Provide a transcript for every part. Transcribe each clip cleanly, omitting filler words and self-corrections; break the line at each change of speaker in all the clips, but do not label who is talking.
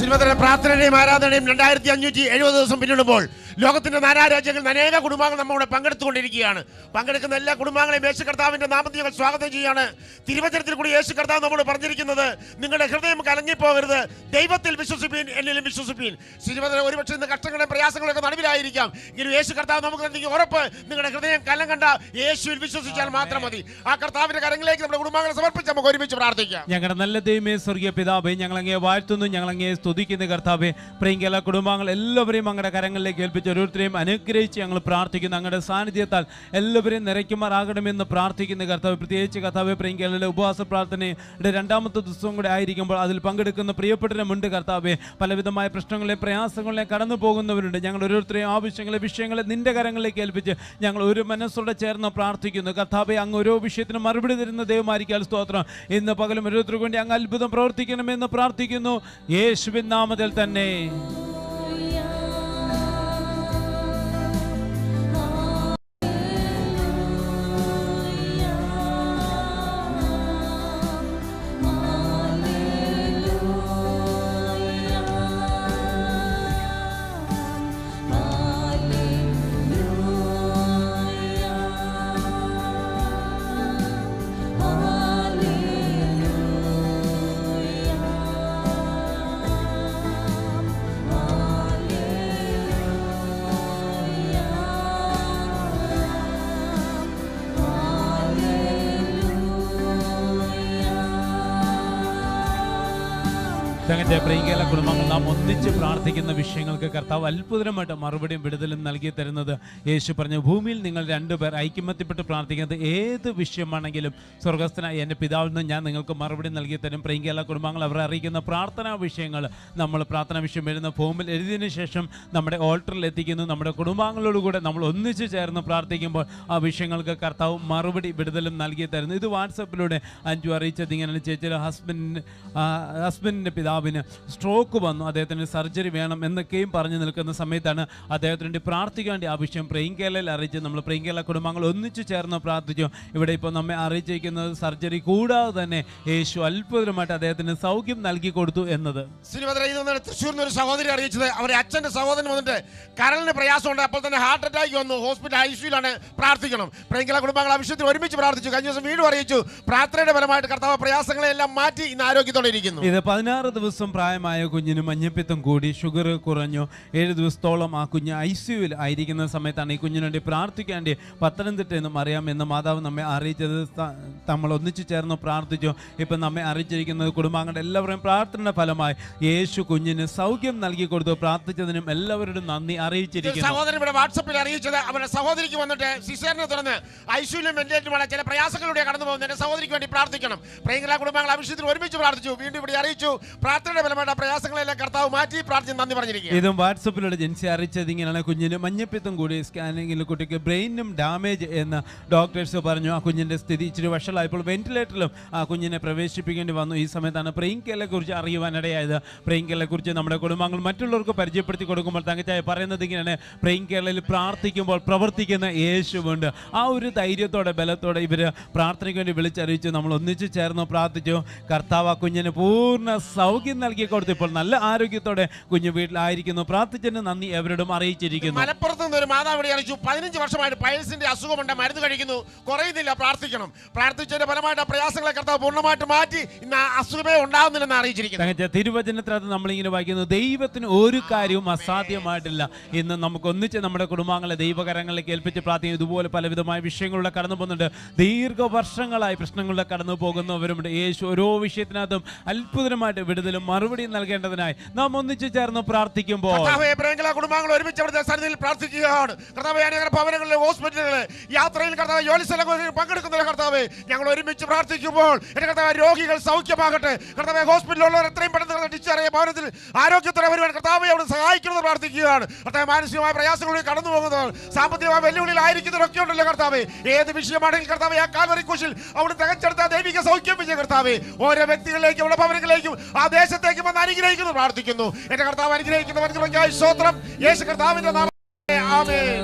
സിനിമത്തിലെ പ്രാർത്ഥനയുടെയും ആരാധനയും 2570 ദിവസം പിന്നിടുമ്പോൾ ലോകത്തിന്റെ നാനാരാജ്യങ്ങളിൽ അനേക കുടുംബങ്ങൾ നമ്മോട് പങ്കെടുത്തുകൊണ്ടിരിക്കുകയാണ്. പങ്കെടുക്കുന്ന എല്ലാ കുടുംബങ്ങളെയും യേശു കർത്താവിന്റെ നാമത്തിൽ ഞങ്ങൾ സ്വാഗതം ചെയ്യാണ്. തിരുവചനത്തിൽ കൂടി യേശു കർത്താവ് നമ്മോട് പറഞ്ഞിരിക്കുന്നത്, നിങ്ങളുടെ ഹൃദയം കലങ്ങിപ്പോകരുത്, ദൈവത്തിൽ വിശ്വസിപ്പീൻ, എന്നിലും വിശ്വസിപ്പീൻ. സിനിമത്തിലെ ഒരുപക്ഷെ ഇന്ന് കഷ്ടങ്ങളും പ്രയാസങ്ങളൊക്കെ നടുവിലായിരിക്കാം. ഇങ്ങനെ യേശു കർത്താവ് നമുക്ക് നൽകിയ ഉറപ്പ്, നിങ്ങളുടെ ഹൃദയം കലങ്ങണ്ട, യേശുവിൽ വിശ്വസിച്ചാൽ മാത്രം മതി. ആ കർത്താവിന്റെ കരങ്ങളിലേക്ക് നമ്മുടെ കുടുംബങ്ങളെ സമർപ്പിച്ച് നമുക്ക് ഒരുമിച്ച് പ്രാർത്ഥിക്കാം.
ഞങ്ങളുടെ നല്ല ദൈവമേ, സ്വർഗീയ പിതാവേ, ഞങ്ങൾ അങ്ങയെ വാഴ്ത്തുന്നു, ഞങ്ങൾ അങ്ങയെ സ്തുതിക്കുന്ന കർത്താവേ. പ്രിയങ്കല കുടുംബങ്ങൾ എല്ലാവരെയും അങ്ങയുടെ കരങ്ങളിലേക്ക് ഏൽപ്പിച്ച് ഓരോരുത്തരെയും അനുഗ്രഹിച്ച് ഞങ്ങൾ പ്രാർത്ഥിക്കുന്നു. അങ്ങയുടെ സാന്നിധ്യത്താൽ എല്ലാവരെയും നിറയ്ക്കുമാറാകണമെന്ന് പ്രാർത്ഥിക്കുന്ന കർത്താവ്. പ്രത്യേകിച്ച് കർത്താവെ, പ്രിയങ്കലയിലെ ഉപവാസ പ്രാർത്ഥനയുടെ 2ാമത്തെ ദിവസവും കൂടെ ആയിരിക്കുമ്പോൾ അതിൽ പങ്കെടുക്കുന്ന പ്രിയപ്പെട്ടവരുമുണ്ട് കർത്താവെ. പലവിധമായ പ്രശ്നങ്ങളെ പ്രയാസങ്ങളെ കടന്നു പോകുന്നവരുണ്ട്. ഞങ്ങൾ ഓരോരുത്തരെയും ആവശ്യങ്ങളെ വിഷയങ്ങളെ നിന്റെ കരങ്ങളിലേക്ക് ഏൽപ്പിച്ച് ഞങ്ങൾ ഒരു മനസ്സോടെ ചേർന്ന് പ്രാർത്ഥിക്കുന്നു കർത്താവെ. അങ്ങ് ഓരോ വിഷയത്തിനും മറുപടി തരുന്ന ദൈവമായിരിക്കാൻ സ്തോത്രം. ഇന്ന് പകലും ഓരോരുത്തർക്കും വേണ്ടി അങ്ങ് അത്ഭുതം പ്രവർത്തിക്കണമെന്ന് പ്രാർത്ഥിക്കുന്നു, യേശുവിൻ നാമത്തിൽ തന്നെ. തങ്ങളുടെ പ്രിയങ്കല കുടുംബങ്ങൾ നാം ഒന്നിച്ച് പ്രാർത്ഥിക്കുന്ന വിഷയങ്ങൾക്ക് കർത്താവ് അത്ഭുതമായിട്ട് മറുപടിയും വിടുതലും നൽകി തരുന്നത്. യേശു പറഞ്ഞു, ഭൂമിയിൽ നിങ്ങൾ 2 പേർ ഐക്യമത്യപ്പെട്ട് പ്രാർത്ഥിക്കുന്നത് ഏത് വിഷയമാണെങ്കിലും സ്വർഗസ്ഥനായ എൻ്റെ പിതാവിൽ നിന്ന് ഞാൻ നിങ്ങൾക്ക് മറുപടി നൽകി തരും. പ്രിയങ്കല കുടുംബങ്ങൾ അവർ അറിയിക്കുന്ന പ്രാർത്ഥനാ വിഷയങ്ങൾ നമ്മൾ പ്രാർത്ഥനാ വിഷയം എഴുതുന്ന ഫോമിൽ എഴുതിയതിനു ശേഷം നമ്മുടെ ഓൾട്ടറിൽ എത്തിക്കുന്നു. നമ്മുടെ കുടുംബാംഗങ്ങളോടുകൂടെ നമ്മൾ ഒന്നിച്ച് ചേർന്ന് പ്രാർത്ഥിക്കുമ്പോൾ ആ വിഷയങ്ങൾക്ക് കർത്താവ് മറുപടി വിടുതലും നൽകി തരുന്നു. ഇത് വാട്സപ്പിലൂടെ അഞ്ചു അറിയിച്ചത് ഇങ്ങനെ, ചേച്ചിയുടെ ഹസ്ബൻഡിൻ്റെ പിതാവിന് സ്ട്രോക്ക് വന്നു, അദ്ദേഹത്തിന് സർജറി വേണം എന്നൊക്കെയും പറഞ്ഞു നിൽക്കുന്ന സമയത്താണ് അദ്ദേഹത്തിന് വേണ്ടി പ്രാർത്ഥിക്കാൻ വേണ്ടി ആ വിഷയം പ്രിയങ്കലയിൽ അറിയിച്ച് നമ്മൾ പ്രിയങ്കല കുടുംബങ്ങൾ ഒന്നിച്ചു ചേർന്ന് പ്രാർത്ഥിച്ചു. ഇവിടെ ഇപ്പോൾ നമ്മെ അറിയിച്ചിരിക്കുന്നത് സർജറി കൂടാതെ തന്നെ യേശു അത്ഭുതമായിട്ട് അദ്ദേഹത്തിന് സൗഖ്യം നൽകി കൊടുത്തു എന്നത്.
തൃശ്ശൂരിൽ ഒരു സഹോദരി അറിയിച്ചത്, അവരുടെ അച്ഛന്റെ സഹോദരൻ വന്നിട്ട് കരളിന് പ്രയാസമുണ്ട്, അപ്പോൾ തന്നെ ഹാർട്ട് അറ്റാക്ക് വന്നു, ഹോസ്പിറ്റൽ ഐസിയുലാണ്, പ്രാർത്ഥിക്കണം. പ്രിയങ്കല കുടുംബങ്ങൾ ആ വിഷയത്തിൽ ഒരുമിച്ച് പ്രാർത്ഥിച്ചു. കഴിഞ്ഞ ദിവസം വീണ്ടും അറിയിച്ചു, പ്രാർത്ഥനയുടെ ഫലമായിട്ട് കർത്താവ് പ്രയാസങ്ങളെല്ലാം മാറ്റി ഇന്ന് ആരോഗ്യത്തോടെ ഇരിക്കുന്നു.
ഇത് 16 ദിവസം പ്രായമായ കുഞ്ഞിന് മഞ്ഞപ്പിത്തം കൂടി, ഷുഗർ കുറഞ്ഞു. 7 ദിവസത്തോളം ആ കുഞ്ഞ് ICUവിൽ ആയിരിക്കുന്ന സമയത്താണ് ഈ കുഞ്ഞിന് വേണ്ടി പ്രാർത്ഥിക്കാൻ വേണ്ടി പത്തനംതിട്ടയിൽ നിന്നും അറിയാമെന്ന് മാതാവ് നമ്മെ അറിയിച്ചത്. നമ്മൾ ഒന്നിച്ചു ചേർന്ന് പ്രാർത്ഥിച്ചു. ഇപ്പം നമ്മെ അറിയിച്ചിരിക്കുന്നത് കുടുംബാംഗങ്ങളുടെ എല്ലാവരുടെയും പ്രാർത്ഥനയുടെ ഫലമായി യേശു കുഞ്ഞിന് സൗഖ്യം നൽകി കൊടുത്തു. പ്രാർത്ഥിച്ചതിനും എല്ലാവരോടും നന്ദി അറിയിച്ചിരിക്കുന്നു.
സഹോദരൻ ഇവിടെ വാട്സപ്പിൽ അറിയിച്ചത്, അവരുടെ സഹോദരിക്ക് വന്നിട്ട് സിസേറിനെ തുടർന്ന് ICUവിലും വെന്റിലേറ്ററുമാണ്, ചില പ്രയാസങ്ങളിലൂടെ കടന്നു പോകുന്നത്, എന്റെ സഹോദരിക്ക് വേണ്ടി പ്രാർത്ഥിക്കണം. പ്രിയങ്കല കുടുംബാംഗങ്ങൾ ആ വിഷയത്തിൽ ഒരുമിച്ച് പ്രാർത്ഥിച്ചു. വീണ്ടും ഇവിടെ അറിയിച്ചു, പ്രാർത്ഥനയുടെ ഫലമായിട്ട് പ്രയാസങ്ങളെല്ലാം കർത്താവ് മാറ്റി പ്രാർത്ഥിച്ച് നന്ദി പറഞ്ഞിരിക്കുന്നു.
ഇതും വാട്സപ്പിലൂടെ ജൻസി അറിയിച്ചത് ഇങ്ങനെയാണ്, കുഞ്ഞിന് മഞ്ഞപ്പിത്തം കൂടി, സ്കാനിങ്ങിൽ കുട്ടിക്ക് ബ്രെയിനും ഡാമേജ് എന്ന് ഡോക്ടേഴ്സ് പറഞ്ഞു. ആ കുഞ്ഞിന്റെ സ്ഥിതി ഇച്ചിരി വഷളായപ്പോൾ വെന്റിലേറ്ററിലും ആ കുഞ്ഞിനെ പ്രവേശിപ്പിക്കേണ്ടി വന്നു. ഈ സമയത്താണ് പ്രിയങ്കലയെ കുറിച്ച് അറിയുവാനിടയായത്. പ്രിയങ്കലയെ കുറിച്ച് നമ്മുടെ കുടുംബാംഗങ്ങൾ മറ്റുള്ളവർക്ക് പരിചയപ്പെടുത്തി കൊടുക്കുമ്പോൾ തങ്കച്ചായ പറയുന്നത് ഇങ്ങനെയാണ്, പ്രിയങ്കലയിൽ പ്രാർത്ഥിക്കുമ്പോൾ പ്രവർത്തിക്കുന്ന യേശുവുണ്ട്. ആ ഒരു ധൈര്യത്തോടെ ബലത്തോടെ ഇവര് പ്രാർത്ഥനയ്ക്ക് വേണ്ടി വിളിച്ചറിയിച്ചു. നമ്മൾ ഒന്നിച്ചു ചേർന്ന് പ്രാർത്ഥിച്ചു. കർത്താവ് ആ കുഞ്ഞിന് പൂർണ്ണ സൗഖ്യം നൽകി കൊടുത്തു. ഇപ്പോൾ നല്ല ആരോഗ്യത്തോടെ കുഞ്ഞു വീട്ടിലായിരിക്കുന്നു. പ്രാർത്ഥിച്ചതിന് നന്ദി എവരോടും അറിയിച്ചിരിക്കുന്നു.
മലപ്പുറത്ത് നിന്ന് ഒരു മാതാവ് അറിയിച്ചു, 15 വർഷമായിട്ട് പൈൽസിന്റെ അസുഖമുണ്ട്, മരുന്ന് കഴിക്കുന്നു, കുറയുന്നില്ല, പ്രാർത്ഥിക്കണം. പ്രാർത്ഥിച്ചതിന്റെ ഫലമായിട്ട് ആ പ്രയാസങ്ങളെ കർത്താവ് പൂർണ്ണമായിട്ട് മാറ്റി ഇന്ന് അസുഖമേ ഉണ്ടാകുന്നില്ലെന്ന് അറിയിച്ചിരിക്കുന്നു.
തിരുവചനത്തിനകത്ത് നമ്മളിങ്ങനെ വായിക്കുന്നു, ദൈവത്തിന് ഒരു കാര്യവും അസാധ്യമായിട്ടില്ല. ഇന്ന് നമുക്ക് ഒന്നിച്ച് നമ്മുടെ കുടുംബാംഗങ്ങളെ ദൈവകരങ്ങളിലേക്ക് ഏൽപ്പിച്ച് പ്രാർത്ഥിക്കും. ഇതുപോലെ പലവിധമായ വിഷയങ്ങളിലൂടെ കടന്നു പോകുന്നുണ്ട്. ദീർഘവർഷങ്ങളായി പ്രശ്നങ്ങളിലൂടെ കടന്നു പോകുന്നവരുമുണ്ട്. യേശു ഓരോ വിഷയത്തിനകത്തും അത്ഭുതമായിട്ട് വിടുതലും മറുപടിയും നൽകേണ്ടതിനായി നാം ഒന്നിച്ചു ചേർന്ന് പ്രാർത്ഥിക്കുമ്പോൾ
കുടുംബാംഗങ്ങൾ ഒരുമിച്ച് പ്രാർത്ഥിക്കുകയാണ്. ഭവനങ്ങളിലെ ഹോസ്പിറ്റലുകളിലെ യാത്രയിൽ കർത്താവ് ജോലി സ്ഥലങ്ങളിൽ പങ്കെടുക്കുന്ന കർത്താവെ, ഞങ്ങൾ ഒരുമിച്ച് പ്രാർത്ഥിക്കുമ്പോൾ എന്റെ കർത്താവ് രോഗികൾ സൗഖ്യമാകട്ടെ. കർത്താവെ, ഹോസ്പിറ്റലിലുള്ളവർ എത്രയും പെട്ടെന്ന് ഡിസ്ചാർജ് ഭവനത്തിൽ ആരോഗ്യത്തോടെ വരുവാൻ കർത്താവെ അവിടെ സഹായിക്കുന്നത് പ്രാർത്ഥിക്കുകയാണ്. കർത്താവ്, മാനസികമായ പ്രയാസങ്ങളിലേക്ക് കടന്നു പോകുന്നവർ, സാമ്പത്തികമായ വെല്ലുവിളിയിലായിരിക്കുന്നവരൊക്കെ ഉണ്ടല്ലോ കർത്താവെ, ഏത് വിഷയമാണെങ്കിൽ കർത്താവെ ആ കാൽവരി കുരിശിൽ അവിടെ തികച്ചെടുത്ത ദൈവിക സൗഖ്യം വിജയ കർത്താവെ, ഓരോ വ്യക്തികളിലേക്കും ഉള്ള ഭവനങ്ങളിലേക്കും ആ ദേശത്തേക്കും വന്ന് അനുഗ്രഹിക്കുന്നു പ്രാർത്ഥിക്കുന്നു. എന്റെ കർത്താവ് അനുഗ്രഹിക്കുന്നവർക്ക് സ്തോത്രം. യേശു കർത്താവിന്റെ നാമത്തിൽ ആമേൻ.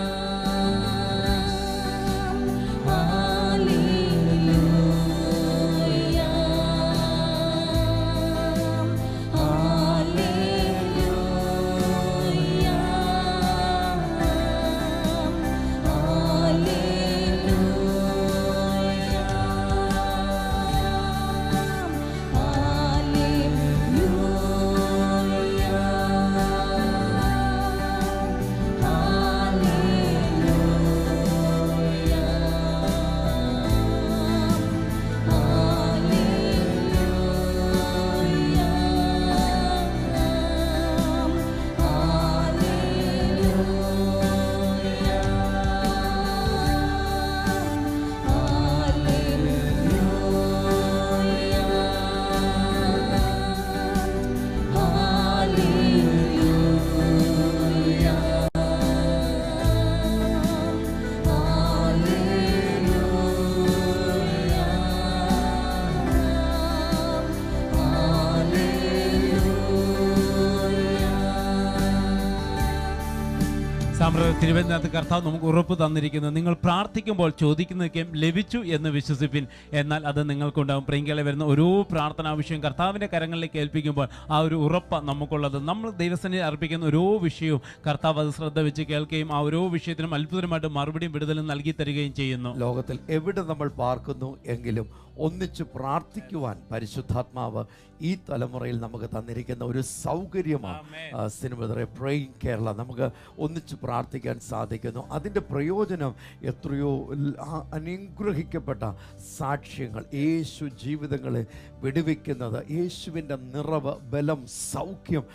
നമ്മുടെ തിരുവനന്തപുരത്ത് കർത്താവ് നമുക്ക് ഉറപ്പ് തന്നിരിക്കുന്നത്, നിങ്ങൾ പ്രാർത്ഥിക്കുമ്പോൾ ചോദിക്കുന്നതൊക്കെയും ലഭിച്ചു എന്ന് വിശ്വസിപ്പിൻ, എന്നാൽ അത് നിങ്ങൾക്കുണ്ടാകും. പ്രിയങ്കകളെ, വരുന്ന ഓരോ പ്രാർത്ഥനാ വിഷയവും കർത്താവിൻ്റെ കരങ്ങളിലേക്ക് ഏൽപ്പിക്കുമ്പോൾ ആ ഒരു ഉറപ്പ് നമുക്കുള്ളത്. നമ്മൾ ദൈവസന്നിധിയിൽ അർപ്പിക്കുന്ന ഓരോ വിഷയവും കർത്താവ് അത് ശ്രദ്ധ വെച്ച് കേൾക്കുകയും ആ ഓരോ വിഷയത്തിനും അത്ഭുതമായിട്ട് മറുപടിയും വിടുതലും നൽകി തരികയും ചെയ്യുന്നു.
ലോകത്തിൽ എവിടെ നമ്മൾ പാർക്കുന്നു എങ്കിലും ഒന്നിച്ച് പ്രാർത്ഥിക്കുവാൻ പരിശുദ്ധാത്മാവ് ഈ തലമുറയിൽ നമുക്ക് തന്നിരിക്കുന്ന ഒരു സൗകര്യമാണ് സിനിമ പ്രേയിങ് കേരള. നമുക്ക് ഒന്നിച്ച് പ്രാർത്ഥിക്കാൻ സാധിക്കുന്നു. അതിൻ്റെ പ്രയോജനം എത്രയോ അനുഗ്രഹിക്കപ്പെട്ട സാക്ഷ്യങ്ങൾ, യേശു ജീവിതങ്ങളെ വെടിവെക്കുന്നത്, യേശുവിൻ്റെ നിറവ്, ബലം, സൗഖ്യം,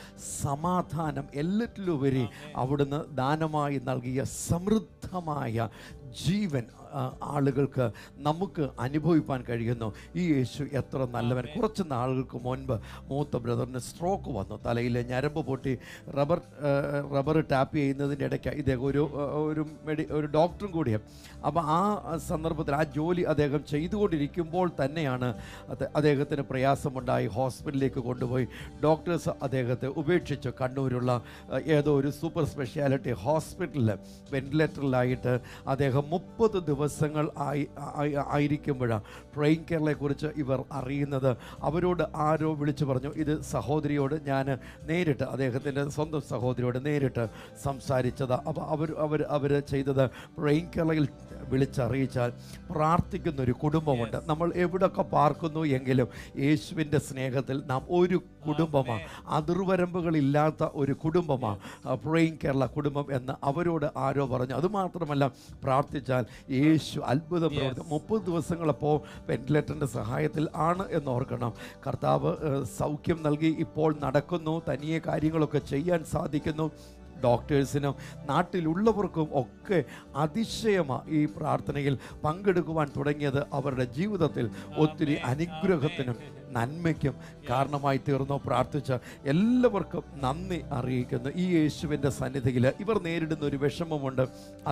സമാധാനം, എല്ലാറ്റിലുപരി അവിടുന്ന് ദാനമായി നൽകിയ സമൃദ്ധമായ ജീവൻ ആളുകൾക്ക് നമുക്ക് അനുഭവിപ്പാൻ കഴിയുന്നു. ഈ യേശു എത്ര നല്ലവൻ. കുറച്ച് നാളുകൾക്ക് മുൻപ് മൂത്ത ബ്രദറിന് സ്ട്രോക്ക് വന്നു. തലയിലെ ഞരമ്പ് പൊട്ടി റബ്ബർ ടാപ്പ് ചെയ്യുന്നതിൻ്റെ ഇടയ്ക്ക് ഇദ്ദേഹം ഒരു ഡോക്ടറും കൂടിയാണ്. അപ്പോൾ ആ സന്ദർഭത്തിൽ ആ ജോലി അദ്ദേഹം ചെയ്തുകൊണ്ടിരിക്കുമ്പോൾ തന്നെയാണ് അദ്ദേഹത്തിന് പ്രയാസമുണ്ടായി. ഹോസ്പിറ്റലിലേക്ക് കൊണ്ടുപോയി. ഡോക്ടേഴ്സ് അദ്ദേഹത്തെ ഉപേക്ഷിച്ചു. കണ്ണൂരുള്ള ഏതോ ഒരു സൂപ്പർ സ്പെഷ്യാലിറ്റി ഹോസ്പിറ്റലിൽ വെന്റിലേറ്ററിലായിട്ട് അദ്ദേഹം 30 ദിവസങ്ങൾ ആയിരിക്കുമ്പോഴാണ് പ്രേയിങ് കേരളയെക്കുറിച്ച് ഇവർ അറിയുന്നത്. അവരോട് ആരോ വിളിച്ചു പറഞ്ഞു. ഇത് സഹോദരിയോട് ഞാൻ നേരിട്ട്, അദ്ദേഹത്തിൻ്റെ സ്വന്തം സഹോദരിയോട് നേരിട്ട് സംസാരിച്ചത്. അപ്പോൾ അവർ ചെയ്തത് പ്രേയിങ് കേരളയിൽ വിളിച്ചറിയിച്ചാൽ പ്രാർത്ഥിക്കുന്നൊരു കുടുംബമുണ്ട്. നമ്മൾ എവിടെയൊക്കെ പാർക്കുന്നു എങ്കിലും യേശുവിൻ്റെ സ്നേഹത്തിൽ നാം ഒരു കുടുംബമാണ്, അതിർവരമ്പുകളില്ലാത്ത ഒരു കുടുംബമാണ് പ്രേയിങ് കേരള കുടുംബം എന്ന് അവരോട് ആരോ പറഞ്ഞു. അതുമാത്രമല്ല, പ്രാർത്ഥിച്ചാൽ യേശു അത്ഭുതം പ്രവർത്തിക്കും. 30 ദിവസങ്ങളപ്പോൾ വെന്റിലേറ്ററിൻ്റെ സഹായത്തിൽ ആണ് എന്നോർക്കണം. കർത്താവ് സൗഖ്യം നൽകി ഇപ്പോൾ നടക്കുന്നു. തനിയെ കാര്യങ്ങളൊക്കെ ചെയ്യാൻ സാധിക്കുന്നു. ഡോക്ടേഴ്സിനും നാട്ടിലുള്ളവർക്കും ഒക്കെ അതിശയമാണ് ഈ പ്രാർത്ഥനയിൽ പങ്കെടുക്കുവാൻ തുടങ്ങിയത്. അവരുടെ ജീവിതത്തിൽ ഒത്തിരി അനുഗ്രഹത്തിനും നന്മയ്ക്കും കാരണമായി തീർന്നു. പ്രാർത്ഥിച്ച എല്ലാവർക്കും നന്ദി അറിയിക്കുന്നു. ഈ യേശുവിൻ്റെ സന്നിധിയിൽ ഇവർ നേരിടുന്ന ഒരു വിഷമമുണ്ട്.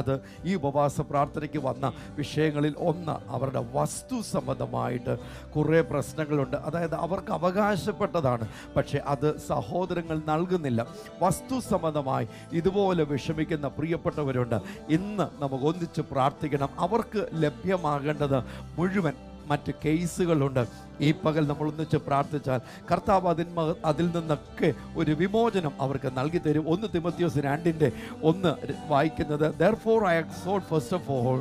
അത് ഈ ഉപവാസ പ്രാർത്ഥനയ്ക്ക് വന്ന വിഷയങ്ങളിൽ ഒന്ന്, അവരുടെ വസ്തു സംബന്ധമായിട്ട് കുറേ പ്രശ്നങ്ങളുണ്ട്. അതായത് അവർക്ക് അവകാശപ്പെട്ടതാണ്, പക്ഷേ അത് സഹോദരങ്ങൾ നൽകുന്നില്ല. വസ്തു സംബന്ധമായി ഇതുപോലെ വിഷമിക്കുന്ന പ്രിയപ്പെട്ടവരുണ്ട്. ഇന്ന് നമുക്ക് ഒന്നിച്ച് പ്രാർത്ഥിക്കണം. അവർക്ക് ലഭ്യമാകേണ്ടത് മുഴുവൻ മറ്റ് കേസുകളുണ്ട്. ഈ പകൽ നമ്മൾ ഒന്നിച്ച് പ്രാർത്ഥിച്ചാൽ കർത്താവ് അതിൽ നിന്നൊക്കെ ഒരു വിമോചനം അവർക്ക് നൽകി തരും. 1 തിമോഥെയോസ് 2:1 വായിക്കുന്നത്, Therefore I exhort first of all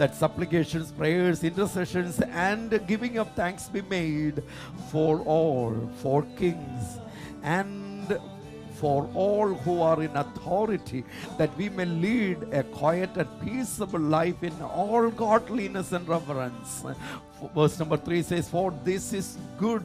that supplications, prayers, intercessions and giving of thanks be made for all, for kings and for all who are in authority, that we may lead a quiet and peaceable life in all godliness and reverence. Verse number 3 says, For this is good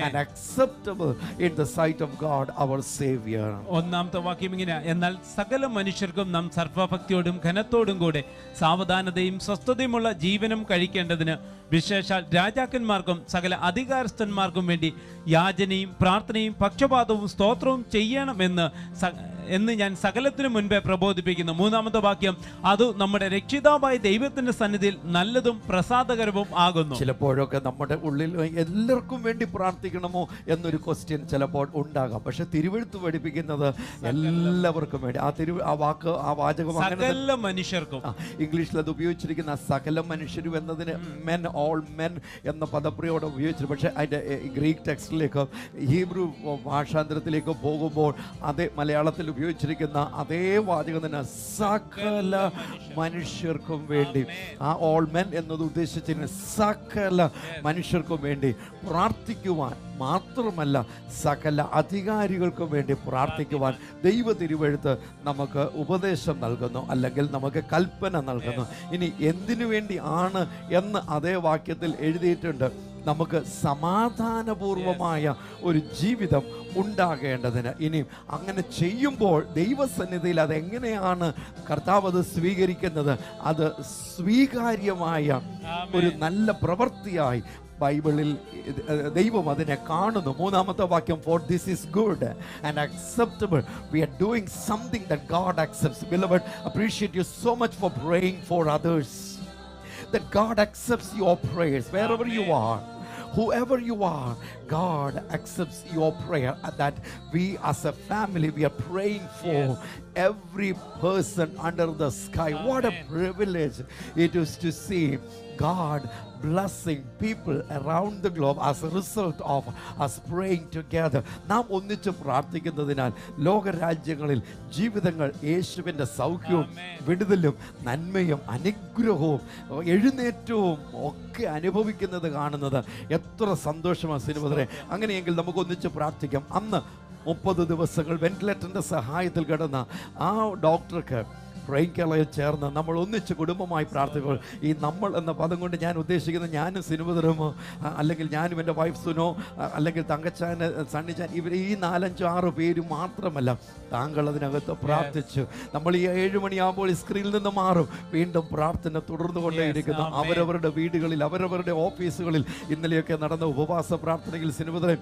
and acceptable in the sight of God our Savior.
ഒന്നാമത്തെ വാക്യം ഇങ്ങനെ, എന്നാൽ സകല മനുഷ്യർക്കും നാം സർവഭക്തിയോടും ഘനത്തോടും കൂടെ സാവധാനതയും സ്വസ്ഥതയുമുള്ള ജീവനം കഴിക്കേണ്ടതിന്, വിശേഷാൽ രാജാക്കന്മാർക്കും സകല അധികാരസ്ഥന്മാർക്കും വേണ്ടി യാചനയും പ്രാർത്ഥനയും പക്ഷപാതവും സ്തോത്രവും ചെയ്യണമെന്ന് ഞാൻ സകലത്തിനു മുൻപേ പ്രബോധിപ്പിക്കുന്നു. മൂന്നാമത്തെ വാക്യം, അത് നമ്മുടെ രക്ഷിതാവായ ദൈവത്തിന്റെ സന്നിധിയിൽ നല്ലതും പ്രസാദകരവും ആകുന്നു.
ചിലപ്പോഴൊക്കെ നമ്മുടെ ഉള്ളിൽ എല്ലാവർക്കും വേണ്ടി പ്രാർത്ഥിക്കണമോ എന്നൊരു ക്വസ്റ്റ്യൻ ചിലപ്പോൾ ഉണ്ടാകാം. പക്ഷെ തിരുവെഴുത്ത് പഠിപ്പിക്കുന്നത് എല്ലാവർക്കും വേണ്ടി. ആ വാചകം
സകല മനുഷ്യർക്കും,
ഇംഗ്ലീഷിൽ അത് ഉപയോഗിച്ചിരിക്കുന്ന സകല മനുഷ്യരും എന്നതിന് മെൻ, ഓൾ മെൻ എന്ന പദപ്രയോഗം ഉപയോഗിച്ചിട്ടുണ്ട്. പക്ഷേ അതിൻ്റെ ഗ്രീക്ക് ടെക്സ്റ്റിലേക്ക്, ഹീബ്രു ഭാഷാന്തരത്തിലേക്ക് പോകുമ്പോൾ അതേ മലയാളത്തിൽ ഉപയോഗിച്ചിരിക്കുന്ന അതേ വാചകം തന്നെ, സകല മനുഷ്യർക്കും വേണ്ടി. ആ ഓൾ മെൻ എന്നത് ഉദ്ദേശിച്ചിരുന്ന സകല മനുഷ്യർക്കും വേണ്ടി പ്രാർത്ഥിക്കുവാൻ മാത്രമല്ല, സകല അധികാരികൾക്കും വേണ്ടി പ്രാർത്ഥിക്കുവാൻ ദൈവ തിരുവെഴുത്ത് നമുക്ക് ഉപദേശം നൽകുന്നു, അല്ലെങ്കിൽ നമുക്ക് കൽപ്പന നൽകുന്നു. ഇനി എന്തിനു വേണ്ടി ആണ് എന്ന് അതേ വാക്യത്തിൽ എഴുതിയിട്ടുണ്ട്. നമുക്ക് സമാധാനപൂർവമായ ഒരു ജീവിതം ഉണ്ടാകേണ്ടതിന്. ഇനി അങ്ങനെ ചെയ്യുമ്പോൾ ദൈവസന്നിധിയിൽ അതെങ്ങനെയാണ് കർത്താവ് അത് സ്വീകരിക്കുന്നത്? അത് സ്വീകാര്യമായ ഒരു നല്ല പ്രവൃത്തിയായി ബൈബിളിൽ ദൈവം അതിനെ കാണുന്നു. മൂന്നാമത്തെ വാക്യം, For this is good and acceptable. We are doing something that God accepts. Beloved, appreciate you so much for praying for others, that God accepts your prayers wherever you are. whoever you are, God accepts your prayer, that we as a family, we are praying for every person under the sky. What a privilege it is to see God blessing people around the globe as a result of us praying together. നാം ഒന്നിച്ച് പ്രാർത്ഥിക്കുന്നതിനാൽ ലോകരാജ്യങ്ങളിൽ ജീവിതങ്ങൾ യേശുവിൻ്റെ സൗഖ്യവും വിടുതലും നന്മയും അനുഗ്രഹവും എഴുന്നേറ്റവും ഒക്കെ അനുഭവിക്കുന്നത് കാണുന്നത് എത്ര സന്തോഷമാണ് സിനിമ. അങ്ങനെയെങ്കിൽ നമുക്ക് ഒന്നിച്ച് പ്രാർത്ഥിക്കാം. അന്ന് 30 ദിവസങ്ങൾ വെന്റിലേറ്ററിൻ്റെ സഹായത്തിൽ കിടന്ന ആ ഡോക്ടർക്ക് പ്രേയിങ് കേരളയിൽ ചേർന്ന് നമ്മൾ ഒന്നിച്ച് കുടുംബമായി പ്രാർത്ഥിക്കുമ്പോൾ, ഈ നമ്മൾ എന്ന പദം കൊണ്ട് ഞാൻ ഉദ്ദേശിക്കുന്നത് ഞാനും സിനുവതറുമോ, അല്ലെങ്കിൽ ഞാനും എൻ്റെ വൈഫ് സുനോ, അല്ലെങ്കിൽ തങ്കച്ചാൻ, സണ്ണിച്ചാൻ, ഇവർ ഈ 4-5-6 പേര് മാത്രമല്ല. താങ്കൾ അതിനകത്ത് പ്രാർത്ഥിച്ചു. നമ്മൾ ഈ 7 മണിയാകുമ്പോൾ ഈ സ്ക്രീനിൽ നിന്ന് മാറും, വീണ്ടും പ്രാർത്ഥന തുടർന്നു കൊണ്ടേയിരിക്കുന്നു. അവരവരുടെ വീടുകളിൽ, അവരവരുടെ ഓഫീസുകളിൽ. ഇന്നലെയൊക്കെ നടന്ന ഉപവാസ പ്രാർത്ഥനയിൽ സിനുവതറെ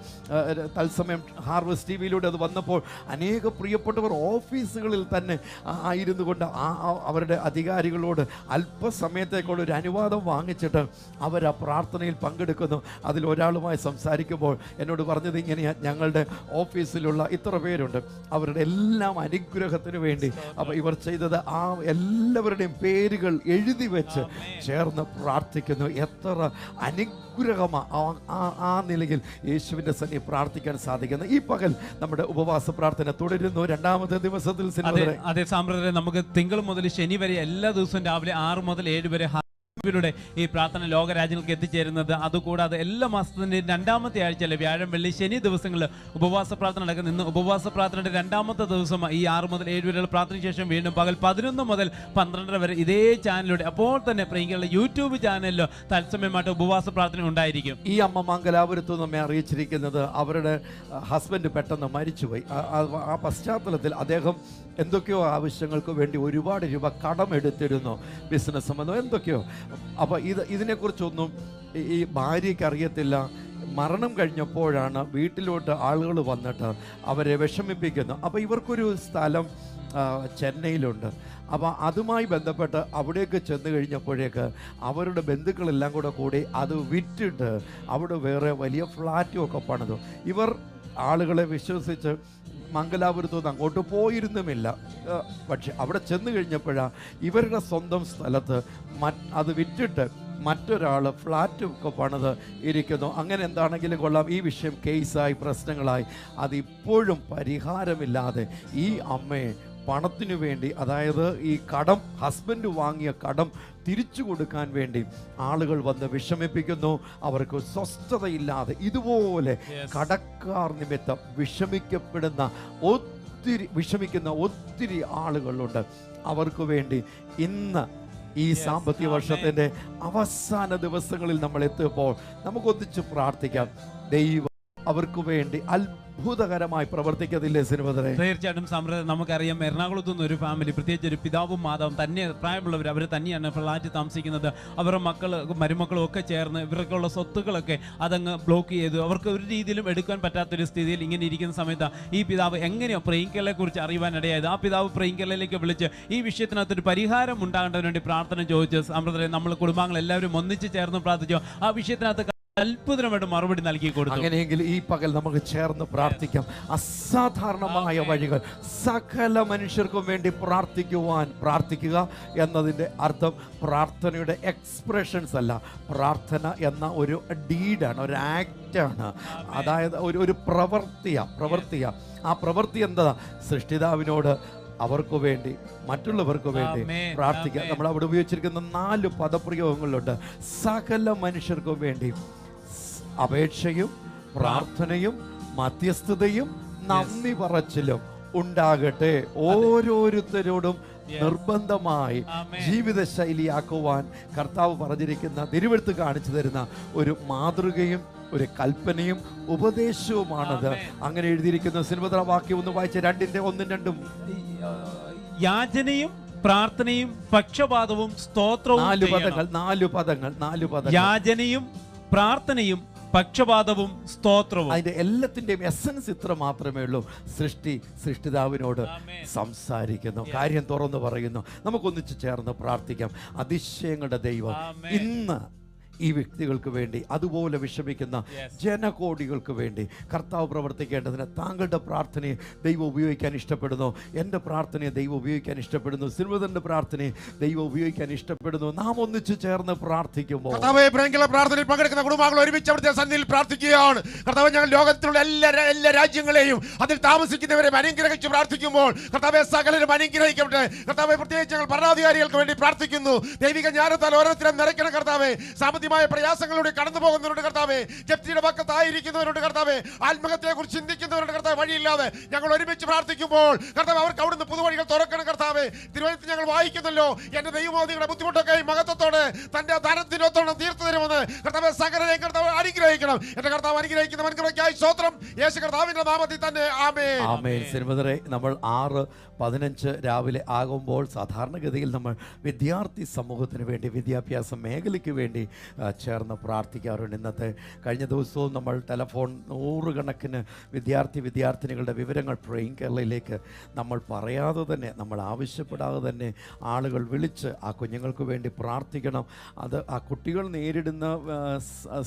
തത്സമയം ഹാർവസ്റ്റ് ടിവിയിലൂടെ അത് വന്നപ്പോൾ അനേക പ്രിയപ്പെട്ടവർ ഓഫീസുകളിൽ തന്നെ ആയിരുന്നു കൊണ്ട് അവരുടെ അധികാരികളോട് അല്പസമയത്തേക്കുള്ള ഒരു അനുവാദം വാങ്ങിച്ചിട്ട് അവർ ആ പ്രാർത്ഥനയിൽ പങ്കെടുക്കുന്നു. അതിൽ ഒരാളുമായി സംസാരിക്കുമ്പോൾ എന്നോട് പറഞ്ഞത് ഇങ്ങനെയാണ്, ഞങ്ങളുടെ ഓഫീസിലുള്ള ഇത്ര പേരുണ്ട്, അവരുടെ എല്ലാം അനുഗ്രഹത്തിന് വേണ്ടി അപ്പോൾ ഇവർ ചെയ്തത് ആ എല്ലാവരുടെയും പേരുകൾ എഴുതി വെച്ച് ചേർന്ന് പ്രാർത്ഥിക്കുന്നു. എത്ര അനുഗ്രഹമാണ് ആ നിലയിൽ യേശുവിൻ്റെ സന്നിധി പ്രാർത്ഥിക്കാൻ സാധിക്കുന്നത്. ഈ പകൽ നമ്മുടെ ഉപവാസ പ്രാർത്ഥന തുടരുന്നു. 2ാമത്തെ ദിവസത്തിൽ
അതേ സാമ്പ്രദായം നമുക്ക് തിങ്കൾ മുതൽ ശനി വരെ എല്ലാ ദിവസവും രാവിലെ 6 മുതൽ 7 വരെ ിലൂടെ ഈ പ്രാർത്ഥന ലോകരാജ്യങ്ങൾക്ക് എത്തിച്ചേരുന്നത്. അതുകൂടാതെ എല്ലാ മാസത്തിൻ്റെയും 2ാമത്തെ ആഴ്ചയിലെ വ്യാഴം, വെള്ളി, ശനി ദിവസങ്ങളിൽ ഉപവാസ പ്രാർത്ഥന നടക്കുന്ന ഇന്ന് ഉപവാസ പ്രാർത്ഥനയുടെ 2ാമത്തെ ദിവസം ഈ 6 മുതൽ 7 വരെയുള്ള പ്രാർത്ഥനയ്ക്ക് ശേഷം വീണ്ടും പകൽ 11 മുതൽ 12 വരെ ഇതേ ചാനലിലൂടെ, അപ്പോൾ തന്നെ പ്രിയങ്കളുടെ യൂട്യൂബ് ചാനലിലോ തത്സമയമായിട്ട് ഉപവാസ പ്രാർത്ഥന ഉണ്ടായിരിക്കും.
ഈ അമ്മ മംഗലാപുരത്ത് നമ്മെ അറിയിച്ചിരിക്കുന്നത് അവരുടെ ഹസ്ബൻഡ് പെട്ടെന്ന് മരിച്ചുപോയി. ആ പശ്ചാത്തലത്തിൽ അദ്ദേഹം എന്തൊക്കെയോ ആവശ്യങ്ങൾക്ക് വേണ്ടി ഒരുപാട് രൂപ കടമെടുത്തിരുന്നു, ബിസിനസ് സംബന്ധം എന്തൊക്കെയോ. അപ്പോൾ ഇതിനെക്കുറിച്ചൊന്നും ഈ ഭാര്യയ്ക്ക് അറിയത്തില്ല. മരണം കഴിഞ്ഞപ്പോഴാണ് വീട്ടിലോട്ട് ആളുകൾ വന്നിട്ട് അവരെ വിഷമിപ്പിക്കുന്നു. അപ്പോൾ ഇവർക്കൊരു സ്ഥലം ചെന്നൈയിലുണ്ട്. അപ്പോൾ അതുമായി ബന്ധപ്പെട്ട് അവിടേക്ക് ചെന്ന് കഴിഞ്ഞപ്പോഴേക്ക് അവരുടെ ബന്ധുക്കളെല്ലാം കൂടി അത് വിറ്റിട്ട് അവിടെ വേറെ വലിയ ഫ്ലാറ്റും ഒക്കെ പണിതു. ഇവർ ആളുകളെ വിശ്വസിച്ച് മംഗലാപുരത്തുനിന്ന് അങ്ങോട്ട് പോയിരുന്നുമില്ല. പക്ഷെ അവിടെ ചെന്ന് കഴിഞ്ഞപ്പോഴാണ് ഇവരുടെ സ്വന്തം സ്ഥലത്ത് അത് വിറ്റിട്ട് മറ്റൊരാൾ ഫ്ലാറ്റും ഒക്കെ പണിത് ഇരിക്കുന്നു. അങ്ങനെ എന്താണെങ്കിലും കൊള്ളാം, ഈ വിഷയം കേസായി പ്രശ്നങ്ങളായി അതിപ്പോഴും പരിഹാരമില്ലാതെ ഈ അമ്മയെ പണത്തിനു വേണ്ടി, അതായത് ഈ കടം, ഹസ്ബൻഡ് വാങ്ങിയ കടം തിരിച്ചു കൊടുക്കാൻ വേണ്ടി ആളുകൾ വന്ന് വിഷമിപ്പിക്കുന്നു. അവർക്ക് സ്വസ്ഥതയില്ലാതെ ഇതുപോലെ കടക്കാർ നിമിത്തം വിഷമിക്കുന്ന ഒത്തിരി ആളുകളുണ്ട്. അവർക്ക് വേണ്ടി ഇന്ന് ഈ സാമ്പത്തിക വർഷത്തിൻ്റെ അവസാന ദിവസങ്ങളിൽ നമ്മൾ എത്തിയപ്പോൾ നമുക്കൊന്നിച്ച് പ്രാർത്ഥിക്കാം. ദൈവം അവർക്ക് വേണ്ടി അത്ഭുതകരമായി പ്രവർത്തിക്കത്തില്ലേ സിനിമതരെ?
തീർച്ചയായിട്ടും സാമ്പ്രദായം നമുക്കറിയാം. എറണാകുളത്തു നിന്ന് ഒരു ഫാമിലി, പ്രത്യേകിച്ച് ഒരു പിതാവും മാതാവും തന്നെ പ്രായമുള്ളവർ, അവർ തന്നെയാണ് ഫ്ലാറ്റ് താമസിക്കുന്നത്. അവരുടെ മരുമക്കളും ഒക്കെ ചേർന്ന് ഇവർക്കുള്ള സ്വത്തുക്കളൊക്കെ അതങ്ങ് ബ്ലോക്ക് ചെയ്തു. അവർക്ക് ഒരു രീതിയിലും എടുക്കാൻ പറ്റാത്തൊരു സ്ഥിതിയിൽ ഇങ്ങനെ ഇരിക്കുന്ന സമയത്ത് ഈ പിതാവ് എങ്ങനെയോ പ്രേയിങ് കേരളയെ കുറിച്ച് അറിയുവാനിടയായത്. ആ പിതാവ് പ്രേയിങ് കേരളയിലേക്ക് വിളിച്ച് ഈ വിഷയത്തിനകത്തൊരു പരിഹാരം ഉണ്ടാകേണ്ടതിന് വേണ്ടി പ്രാർത്ഥന ചോദിച്ചു. സാമ്പ്രദായം നമ്മൾ കുടുംബാംഗങ്ങൾ എല്ലാവരും ഒന്നിച്ച് ചേർന്ന് പ്രാർത്ഥിച്ചു. ആ വിഷയത്തിനകത്ത് അത്ഭുതമായിട്ട് മറുപടി നൽകി കൊടുത്തു.
അങ്ങനെയെങ്കിൽ ഈ പകൽ നമുക്ക് ചേർന്ന് പ്രാർത്ഥിക്കാം. അസാധാരണമായ വഴികൾ, സകല മനുഷ്യർക്കും വേണ്ടി പ്രാർത്ഥിക്കുക എന്നതിൻ്റെ അർത്ഥം പ്രാർത്ഥനയുടെ എക്സ്പ്രഷൻസ് അല്ല, പ്രാർത്ഥന എന്ന ഒരു ഡീഡാണ്, ഒരു ആക്റ്റാണ്. അതായത് ഒരു പ്രവൃത്തിയാ. ആ പ്രവൃത്തി എന്താ? സൃഷ്ടിതാവിനോട് അവർക്ക് വേണ്ടി, മറ്റുള്ളവർക്ക് വേണ്ടി പ്രാർത്ഥിക്കുക. നമ്മൾ അവിടെ ഉപയോഗിച്ചിരിക്കുന്ന 4 പദപ്രയോഗങ്ങളുണ്ട്. സകല മനുഷ്യർക്കും വേണ്ടി അപേക്ഷയും പ്രാർത്ഥനയും മധ്യസ്ഥതയും നന്ദി പറച്ചിലും ഉണ്ടാകട്ടെ. ഓരോരുത്തരോടും നിർബന്ധമായി ജീവിതശൈലിയാക്കുവാൻ കർത്താവ് പറഞ്ഞിരിക്കുന്ന, തിരുവെഴുത്ത് കാണിച്ചു തരുന്ന ഒരു മാതൃകയും ഒരു കൽപ്പനയും ഉപദേശവുമാണത്. അങ്ങനെ എഴുതിയിരിക്കുന്ന സിനിമ വാക്യം ഒന്ന് വായിച്ച 2:1-2.
യാചനയും പ്രാർത്ഥനയും പക്ഷപാതവും സ്തോത്രവും.
4 പദങ്ങൾ. യാചനയും
പ്രാർത്ഥനയും പക്ഷപാതവും സ്തോത്രവും.
അതിന്റെ എല്ലാത്തിന്റെയും എസൻസ് ഇത്ര മാത്രമേ ഉള്ളൂ. സൃഷ്ടിതാവിനോട് സംസാരിക്കുന്നു, കാര്യം തുറന്നു പറയുന്നു. നമുക്കൊന്നിച്ച് ചേർന്ന് പ്രാർത്ഥിക്കാം. അതിശയങ്ങളുടെ ദൈവം ഇന്ന് ഈ വ്യക്തികൾക്ക് വേണ്ടി, അതുപോലെ വിഷമിക്കുന്ന ജനകോടികൾക്ക് വേണ്ടി കർത്താവ് പ്രവർത്തിക്കേണ്ടതിന് താങ്കളുടെ പ്രാർത്ഥനയെ ദൈവം ഉപയോഗിക്കാൻ ഇഷ്ടപ്പെടുന്നു. എൻ്റെ പ്രാർത്ഥനയെ ദൈവം ഉപയോഗിക്കാൻ ഇഷ്ടപ്പെടുന്നു. സിൽവദറിന്റെ പ്രാർത്ഥനയെ ദൈവം ഉപയോഗിക്കാൻ ഇഷ്ടപ്പെടുന്നു. നാം ഒന്നിച്ചു ചേർന്ന് പ്രാർത്ഥിക്കുമ്പോൾ
കർത്താവേ, പ്രിയങ്കര പ്രാർത്ഥനയിൽ പങ്കെടുക്കുന്ന കുടുംബാംഗങ്ങൾ ഒരുമിച്ച് അവിടുത്തെ സന്നിധിയിൽ പ്രാർത്ഥിക്കുകയാണ്. കർത്താവേ, ഞങ്ങൾ ലോകത്തിലുള്ള എല്ലാ രാജ്യങ്ങളെയും അതിൽ താമസിക്കുന്നവരെയും അനുഗ്രഹിച്ച് പ്രാർത്ഥിക്കുമ്പോൾ കർത്താവേ, സകലരും അനുഗ്രഹിക്കട്ടെ. കർത്താവേ, പ്രത്യേകിച്ച് ഞങ്ങൾ ഭരണാധികാരികൾക്ക് വേണ്ടി പ്രാർത്ഥിക്കുന്നു. ദൈവിക ജ്ഞാനത്താൽ ഓരോരുത്തരും നിറയ്ക്കണം കർത്താവേ. സാമ്പത്തികമായ പ്രയാസങ്ങളിലൂടെ കടന്നു പോകുന്നവരുണ്ട് കർത്താവേ, ജപ്തിയുടെ പക്കത്തായിരിക്കുന്നവരുണ്ട് കർത്താവേ, ആത്മഹത്യയെ കുറിച്ച് ചിന്തിക്കുന്നവരുണ്ട് കർത്താവ്. വഴിയില്ലാതെ ഞങ്ങൾ ഒരുമിച്ച് പ്രാർത്ഥിക്കുമ്പോൾ കർത്താവ് അവർക്ക് അവിടുന്ന് പുതുവഴികൾ തുറക്കണം കർത്താവേ. തിരുവനന്തപുരത്ത് ഞങ്ങൾ വായിക്കുന്നല്ലോ, എന്റെ ദൈവമോ നിങ്ങളുടെ ബുദ്ധിമുട്ടൊക്കെ മഹത്വത്തോടെ തന്റെ ധനത്തിനൊത്തോളം തീർത്തു തരുമെന്ന്. കർത്താവേ, സകലരെയും കർത്താവ് അനുഗ്രഹിക്കണം. എന്റെ കർത്താവ് അനുഗ്രഹിക്കുന്ന വൻകൃപയ്ക്കായി സ്തോത്രം. യേശു കർത്താവിന്റെ നാമത്തിൽ തന്നെ ആമേൻ.
ആമേൻ. സിൽവദറെ, നമ്മൾ 6:15 രാവിലെ ആകുമ്പോൾ സാധാരണഗതിയിൽ നമ്മൾ വിദ്യാർത്ഥി സമൂഹത്തിന് വേണ്ടി, വിദ്യാഭ്യാസ മേഖലയ്ക്ക് വേണ്ടി ചേർന്ന് പ്രാർത്ഥിക്കാറുണ്ട്. കഴിഞ്ഞ ദിവസവും നമ്മൾ ടെലഫോൺ നൂറുകണക്കിന് വിദ്യാർത്ഥിനികളുടെ വിവരങ്ങൾ പ്രേയിങ് കേരളയിലേക്ക് നമ്മൾ പറയാതെ തന്നെ, നമ്മൾ ആവശ്യപ്പെടാതെ തന്നെ ആളുകൾ വിളിച്ച് ആ കുഞ്ഞുങ്ങൾക്ക് വേണ്ടി പ്രാർത്ഥിക്കണം. അത് ആ കുട്ടികൾ നേരിടുന്ന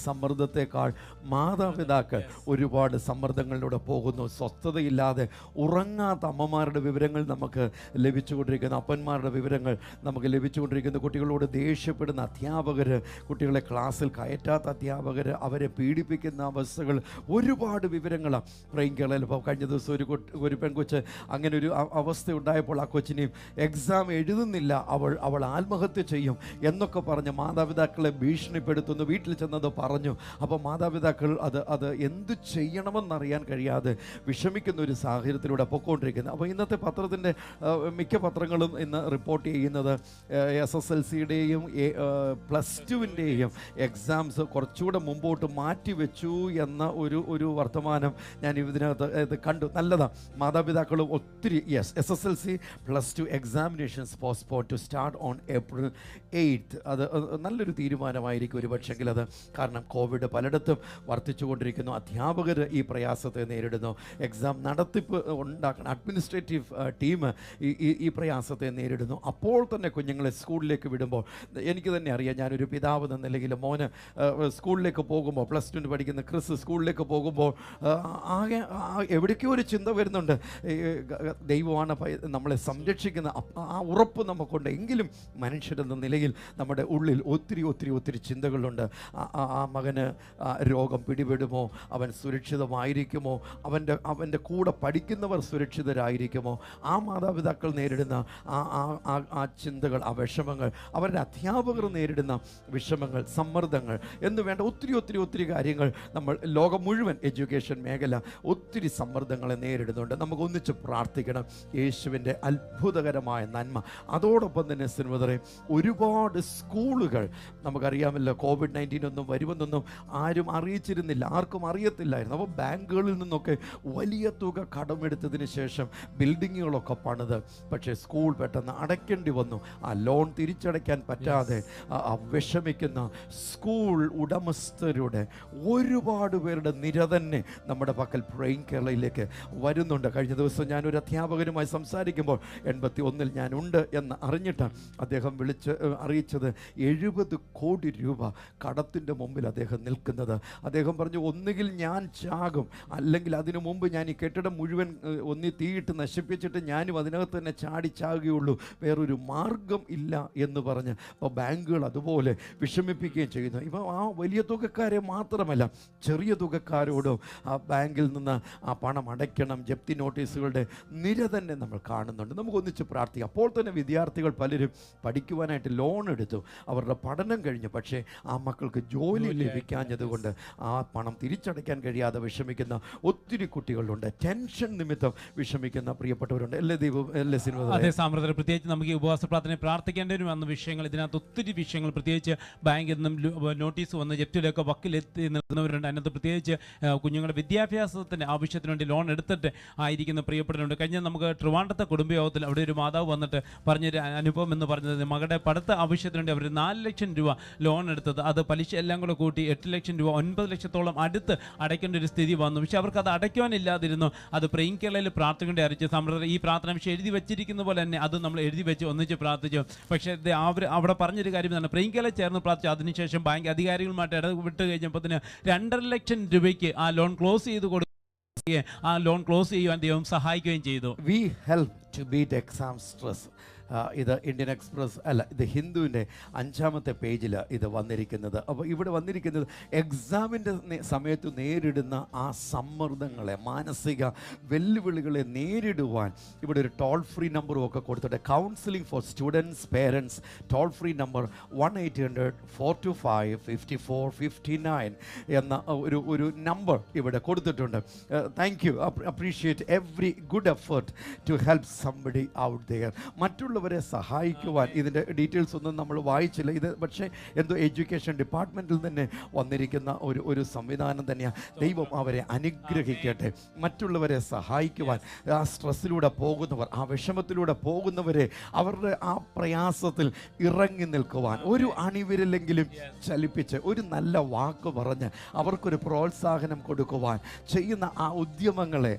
സമ്മർദ്ദത്തെക്കാൾ മാതാപിതാക്കൾ ഒരുപാട് സമ്മർദ്ദങ്ങളിലൂടെ പോകുന്നു. സ്വസ്ഥതയില്ലാതെ ഉറങ്ങാത്ത അമ്മമാരുടെ വിവരങ്ങൾ നമുക്ക് ലഭിച്ചുകൊണ്ടിരിക്കുന്നു, അപ്പന്മാരുടെ വിവരങ്ങൾ നമുക്ക് ലഭിച്ചുകൊണ്ടിരിക്കുന്നു. കുട്ടികളോട് ദേഷ്യപ്പെടുന്ന അധ്യാപകർ, കുട്ടികളെ ക്ലാസ്സിൽ കയറ്റാത്ത അധ്യാപകർ, അവരെ പീഡിപ്പിക്കുന്ന അവസ്ഥകൾ, ഒരുപാട് വിവരങ്ങളാണ് പ്രേയിങ് കേരളയിൽ. ഇപ്പോൾ കഴിഞ്ഞ ദിവസം ഒരു പെൺകൊച്ച് അങ്ങനെ ഒരു അവസ്ഥ ഉണ്ടായപ്പോൾ ആ കൊച്ചിനെയും എക്സാം എഴുതുന്നില്ല, അവൾ ആത്മഹത്യ ചെയ്യും എന്നൊക്കെ പറഞ്ഞ് മാതാപിതാക്കളെ ഭീഷണിപ്പെടുത്തുന്നു. വീട്ടിൽ ചെന്നത് പറഞ്ഞു. അപ്പോൾ മാതാപിതാക്കൾ അത് എന്തു ചെയ്യണമെന്നറിയാൻ കഴിയാതെ വിഷമിക്കുന്ന ഒരു സാഹചര്യത്തിലൂടെ പൊയ്ക്കൊണ്ടിരിക്കുന്നത്. അപ്പോൾ ഇന്നത്തെ പത്രത്തിൻ്റെ മിക്ക പത്രങ്ങളും ഇന്ന് റിപ്പോർട്ട് ചെയ്യുന്നത് SSLCയുടെയും +2-ൻ്റെയും എക്സാംസ് കുറച്ചുകൂടെ മുമ്പോട്ട് മാറ്റിവെച്ചു എന്ന ഒരു വർത്തമാനം ഞാൻ ഇതിനകത്ത് കണ്ടു. നല്ലതാണ്. മാതാപിതാക്കളും ഒത്തിരി SSLC +2 examinations postpone to start on April 8th. അത് നല്ലൊരു തീരുമാനമായിരിക്കും ഒരു പക്ഷെങ്കിൽ അത്. കാരണം കോവിഡ് പലയിടത്തും വർദ്ധിച്ചുകൊണ്ടിരിക്കുന്നു. അധ്യാപകർ ഈ പ്രയാസത്തെ നേരിടുന്നു. എക്സാം നടത്തിപ്പ് ഉണ്ടാക്കണം, അഡ്മിനിസ്ട്രേറ്റീവ് ടീം ഈ പ്രയാസത്തെ നേരിടുന്നു. അപ്പോൾ തന്നെ കുഞ്ഞുങ്ങളെ സ്കൂളിലേക്ക് വിടുമ്പോൾ എനിക്ക് തന്നെ അറിയാം, ഞാനൊരു പിതാവ് എന്ന നിലയിൽ മോന് സ്കൂളിലേക്ക് പോകുമ്പോൾ, +2 പഠിക്കുന്ന ക്രിസ് സ്കൂളിലേക്ക് പോകുമ്പോൾ ആകെ എവിടേക്കോ ഒരു ചിന്ത വരുന്നുണ്ട്. ദൈവമാണ് നമ്മളെ സംരക്ഷിക്കുന്ന ആ ഉറപ്പ് നമുക്കുണ്ട്. എങ്കിലും മനുഷ്യരെന്ന നിലയിൽ നമ്മുടെ ഉള്ളിൽ ഒത്തിരി ചിന്തകളുണ്ട്. ആ മകന് രോഗം പിടിപെടുമോ? അവൻ സുരക്ഷിതമായിരിക്കുമോ? അവൻ്റെ കൂടെ പഠിക്കുന്നവർ സുരക്ഷിതരായിരിക്കുമോ? ആ മാതാപിതാക്കൾ നേരിടുന്ന ആ ചിന്തകൾ, ആ വിഷമങ്ങൾ, അവരുടെ അധ്യാപകർ നേരിടുന്ന വിഷമങ്ങൾ, സമ്മർദ്ദങ്ങൾ എന്ന് വേണ്ട ഒത്തിരി കാര്യങ്ങൾ നമ്മൾ ലോകം മുഴുവൻ എഡ്യൂക്കേഷൻ മേഖല ഒത്തിരി സമ്മർദ്ദങ്ങളെ നേരിടുന്നുണ്ട്. നമുക്ക് ഒന്നിച്ച് പ്രാർത്ഥിക്കണം യേശുവിൻ്റെ അത്ഭുതകരമായ നന്മ. അതോടൊപ്പം തന്നെ സിൽവദറെ, ഒരുപാട് സ്കൂളുകൾ നമുക്കറിയാമല്ലോ, COVID-19 ഒന്നും വരുമെന്നൊന്നും ആരും അറിയിച്ചിരുന്നില്ല, ആർക്കും അറിയത്തില്ലായിരുന്നു. അപ്പോൾ ബാങ്കുകളിൽ നിന്നൊക്കെ വലിയ തുക കടമെടുത്തതിന് ശേഷം ബിൽഡിങ്ങുകളൊക്കെ പണിത്, പക്ഷേ സ്കൂൾ പെട്ടെന്ന് അടയ്ക്കേണ്ടി വന്നു. ആ ലോൺ തിരിച്ചടയ്ക്കാൻ പറ്റാതെ വിഷമിക്കുന്ന സ്കൂൾ ഉടമസ്ഥരുടെ ഒരുപാട് പേരുടെ നിര തന്നെ നമ്മുടെ പക്കൽ പ്രേയിങ് കേരളയിലേക്ക് വരുന്നുണ്ട്. കഴിഞ്ഞ ദിവസം ഞാനൊരു അധ്യാപകനുമായി സംസാരിക്കുമ്പോൾ 81-ൽ ഞാനുണ്ട് എന്ന് അറിഞ്ഞിട്ടാണ് അദ്ദേഹം അറിയിച്ചത് 70 കോടി രൂപ കടത്തിൻ്റെ മുമ്പിൽ അദ്ദേഹം നിൽക്കുന്നത്. അദ്ദേഹം പറഞ്ഞു, ഒന്നുകിൽ ഞാൻ ചാകും, അല്ലെങ്കിൽ അതിനു മുമ്പ് ഞാൻ ഈ കെട്ടിടം മുഴുവൻ തീയിട്ട് നശിപ്പിച്ചിട്ട് ഞാനും അതിനകത്ത് തന്നെ ചാകുകയുള്ളൂ, വേറൊരു മാർഗം ഇല്ല എന്ന് പറഞ്ഞ്. അപ്പോൾ ബാങ്കുകൾ അതുപോലെ വിഷമിപ്പിക്കുകയും ചെയ്യുന്നു. ഇപ്പോൾ ആ വലിയ തുകക്കാരെ മാത്രമല്ല, ചെറിയ തുകക്കാരോടും ആ ബാങ്കിൽ നിന്ന് ആ പണം അടയ്ക്കണം, ജപ്തി നോട്ടീസുകളുടെ നിര തന്നെ നമ്മൾ കാണുന്നുണ്ട്. നമുക്കൊന്നിച്ച് പ്രാർത്ഥിക്കാം. അപ്പോൾ തന്നെ വിദ്യാർത്ഥികൾ പലരും പഠിക്കുവാനായിട്ട് ലോൺ എടുത്തു, അവരുടെ പഠനം കഴിഞ്ഞു, പക്ഷേ ആ മക്കൾക്ക് ജോലി ലഭിക്കാഞ്ഞതുകൊണ്ട് ആ പണം തിരിച്ചടയ്ക്കാൻ കഴിയാതെ വിഷമിക്കുന്ന ഒത്തിരി കുട്ടികളുണ്ട്. ടെൻഷൻ നിമിത്തം വിഷമിക്കുന്ന പ്രിയപ്പെട്ടവരുണ്ട്.
അതേ സാമ്പ്രദായം പ്രത്യേകിച്ച് നമുക്ക് ഈ ഉപവാസ പ്രാർത്ഥന പ്രാർത്ഥിക്കേണ്ടി വന്ന വിഷയങ്ങൾ, ഇതിനകത്ത് ഒത്തിരി വിഷയങ്ങൾ, പ്രത്യേകിച്ച് ബാങ്കിൽ നിന്നും നോട്ടീസ് വന്ന് ജപ്തിയിലൊക്കെ വക്കിലെത്തി നിൽക്കുന്നവരുണ്ട്. അതിനകത്ത് പ്രത്യേകിച്ച് കുഞ്ഞുങ്ങളുടെ വിദ്യാഭ്യാസത്തിൻ്റെ ആവശ്യത്തിന് വേണ്ടി ലോൺ എടുത്തിട്ട് ആയിരിക്കുന്ന പ്രിയപ്പെട്ടവരുണ്ട്. കഴിഞ്ഞ നമുക്ക് ട്രിവാൻഡ്രത്തെ കുടുംബയോഗത്തിൽ അവിടെ ഒരു മാതാവ് വന്നിട്ട് പറഞ്ഞൊരു അനുഭവം എന്ന് പറഞ്ഞത്, മകളുടെ പഠിത്ത ആവശ്യത്തിന് വേണ്ടി അവർ 4 ലക്ഷം രൂപ ലോൺ എടുത്തത്, അത് പലിശ എല്ലാം കൂടെ കൂട്ടി 8 ലക്ഷം രൂപ 9 ലക്ഷത്തോളം അടുത്ത് അടയ്ക്കേണ്ട ഒരു സ്ഥിതി വന്നു. പക്ഷെ അവർക്ക് അത് അടയ്ക്കുവാനില്ലാതിരുന്നു. അത് പ്രേയിങ് കേരളയിൽ പ്രാർത്ഥിക്കേണ്ട അറിയിച്ചു. സമൃദ്ധ ഈ പ്രാർത്ഥന വിഷയം എഴുതി വെച്ചിരിക്കുന്ന പോലെ തന്നെ അത് നമ്മൾ എഴുതി വെച്ച് ഒന്നിച്ച് പ്രാർത്ഥിച്ചു. പക്ഷേ അവർ അവിടെ പറഞ്ഞൊരു കാര്യം തന്നെ, പ്രേയിങ് കേരളയിൽ ചേർന്ന് പ്രാർത്ഥിച്ചു. അതിനുശേഷം ബാങ്ക് അധികാരികളുമായിട്ട് ഇടപെട്ട് കഴിഞ്ഞപ്പോൾ തന്നെ 2.5 ലക്ഷം രൂപയ്ക്ക് ആ ലോൺ ക്ലോസ് ചെയ്ത് കൊടുക്കുകയും ആ ലോൺ ക്ലോസ് ചെയ്യുവാൻ ദൈവം സഹായിക്കുകയും ചെയ്തു.
We help to beat exam stress. ഇത് ഇന്ത്യൻ എക്സ്പ്രസ് അല്ല, ഇത് ഹിന്ദുവിൻ്റെ 5ാമത്തെ പേജിൽ ഇത് വന്നിരിക്കുന്നത്. അപ്പോൾ ഇവിടെ വന്നിരിക്കുന്നത് എക്സാമിൻ്റെ സമയത്ത് നേരിടുന്ന ആ സമ്മർദ്ദങ്ങളെ, മാനസിക വെല്ലുവിളികളെ നേരിടുവാൻ ഇവിടെ ഒരു ടോൾ ഫ്രീ നമ്പറും ഒക്കെ കൊടുത്തിട്ട്, counselling for students parents toll free number 1-800-425-5459 എന്ന ഒരു നമ്പർ ഇവിടെ കൊടുത്തിട്ടുണ്ട്. Thank you, appreciate every good effort to help somebody out there. മറ്റുള്ളവരെ സഹായിക്കുവാൻ, ഇതിൻ്റെ ഡീറ്റെയിൽസ് ഒന്നും നമ്മൾ വായിച്ചില്ല, ഇത് പക്ഷേ എന്തോ എഡ്യൂക്കേഷൻ ഡിപ്പാർട്ട്മെൻറ്റിൽ തന്നെ വന്നിരിക്കുന്ന ഒരു സംവിധാനം തന്നെയാണ്. ദൈവം അവരെ അനുഗ്രഹിക്കട്ടെ. മറ്റുള്ളവരെ സഹായിക്കുവാൻ, ആ സ്ട്രെസ്സിലൂടെ പോകുന്നവർ, ആ വിഷമത്തിലൂടെ പോകുന്നവരെ അവരുടെ ആ പ്രയാസത്തിൽ ഇറങ്ങി നിൽക്കുവാൻ, ഒരു അണിവിരലെങ്കിലും ചലിപ്പിച്ച് ഒരു നല്ല വാക്ക് പറഞ്ഞ് അവർക്കൊരു പ്രോത്സാഹനം കൊടുക്കുവാൻ ചെയ്യുന്ന ആ ഉദ്യമങ്ങളെ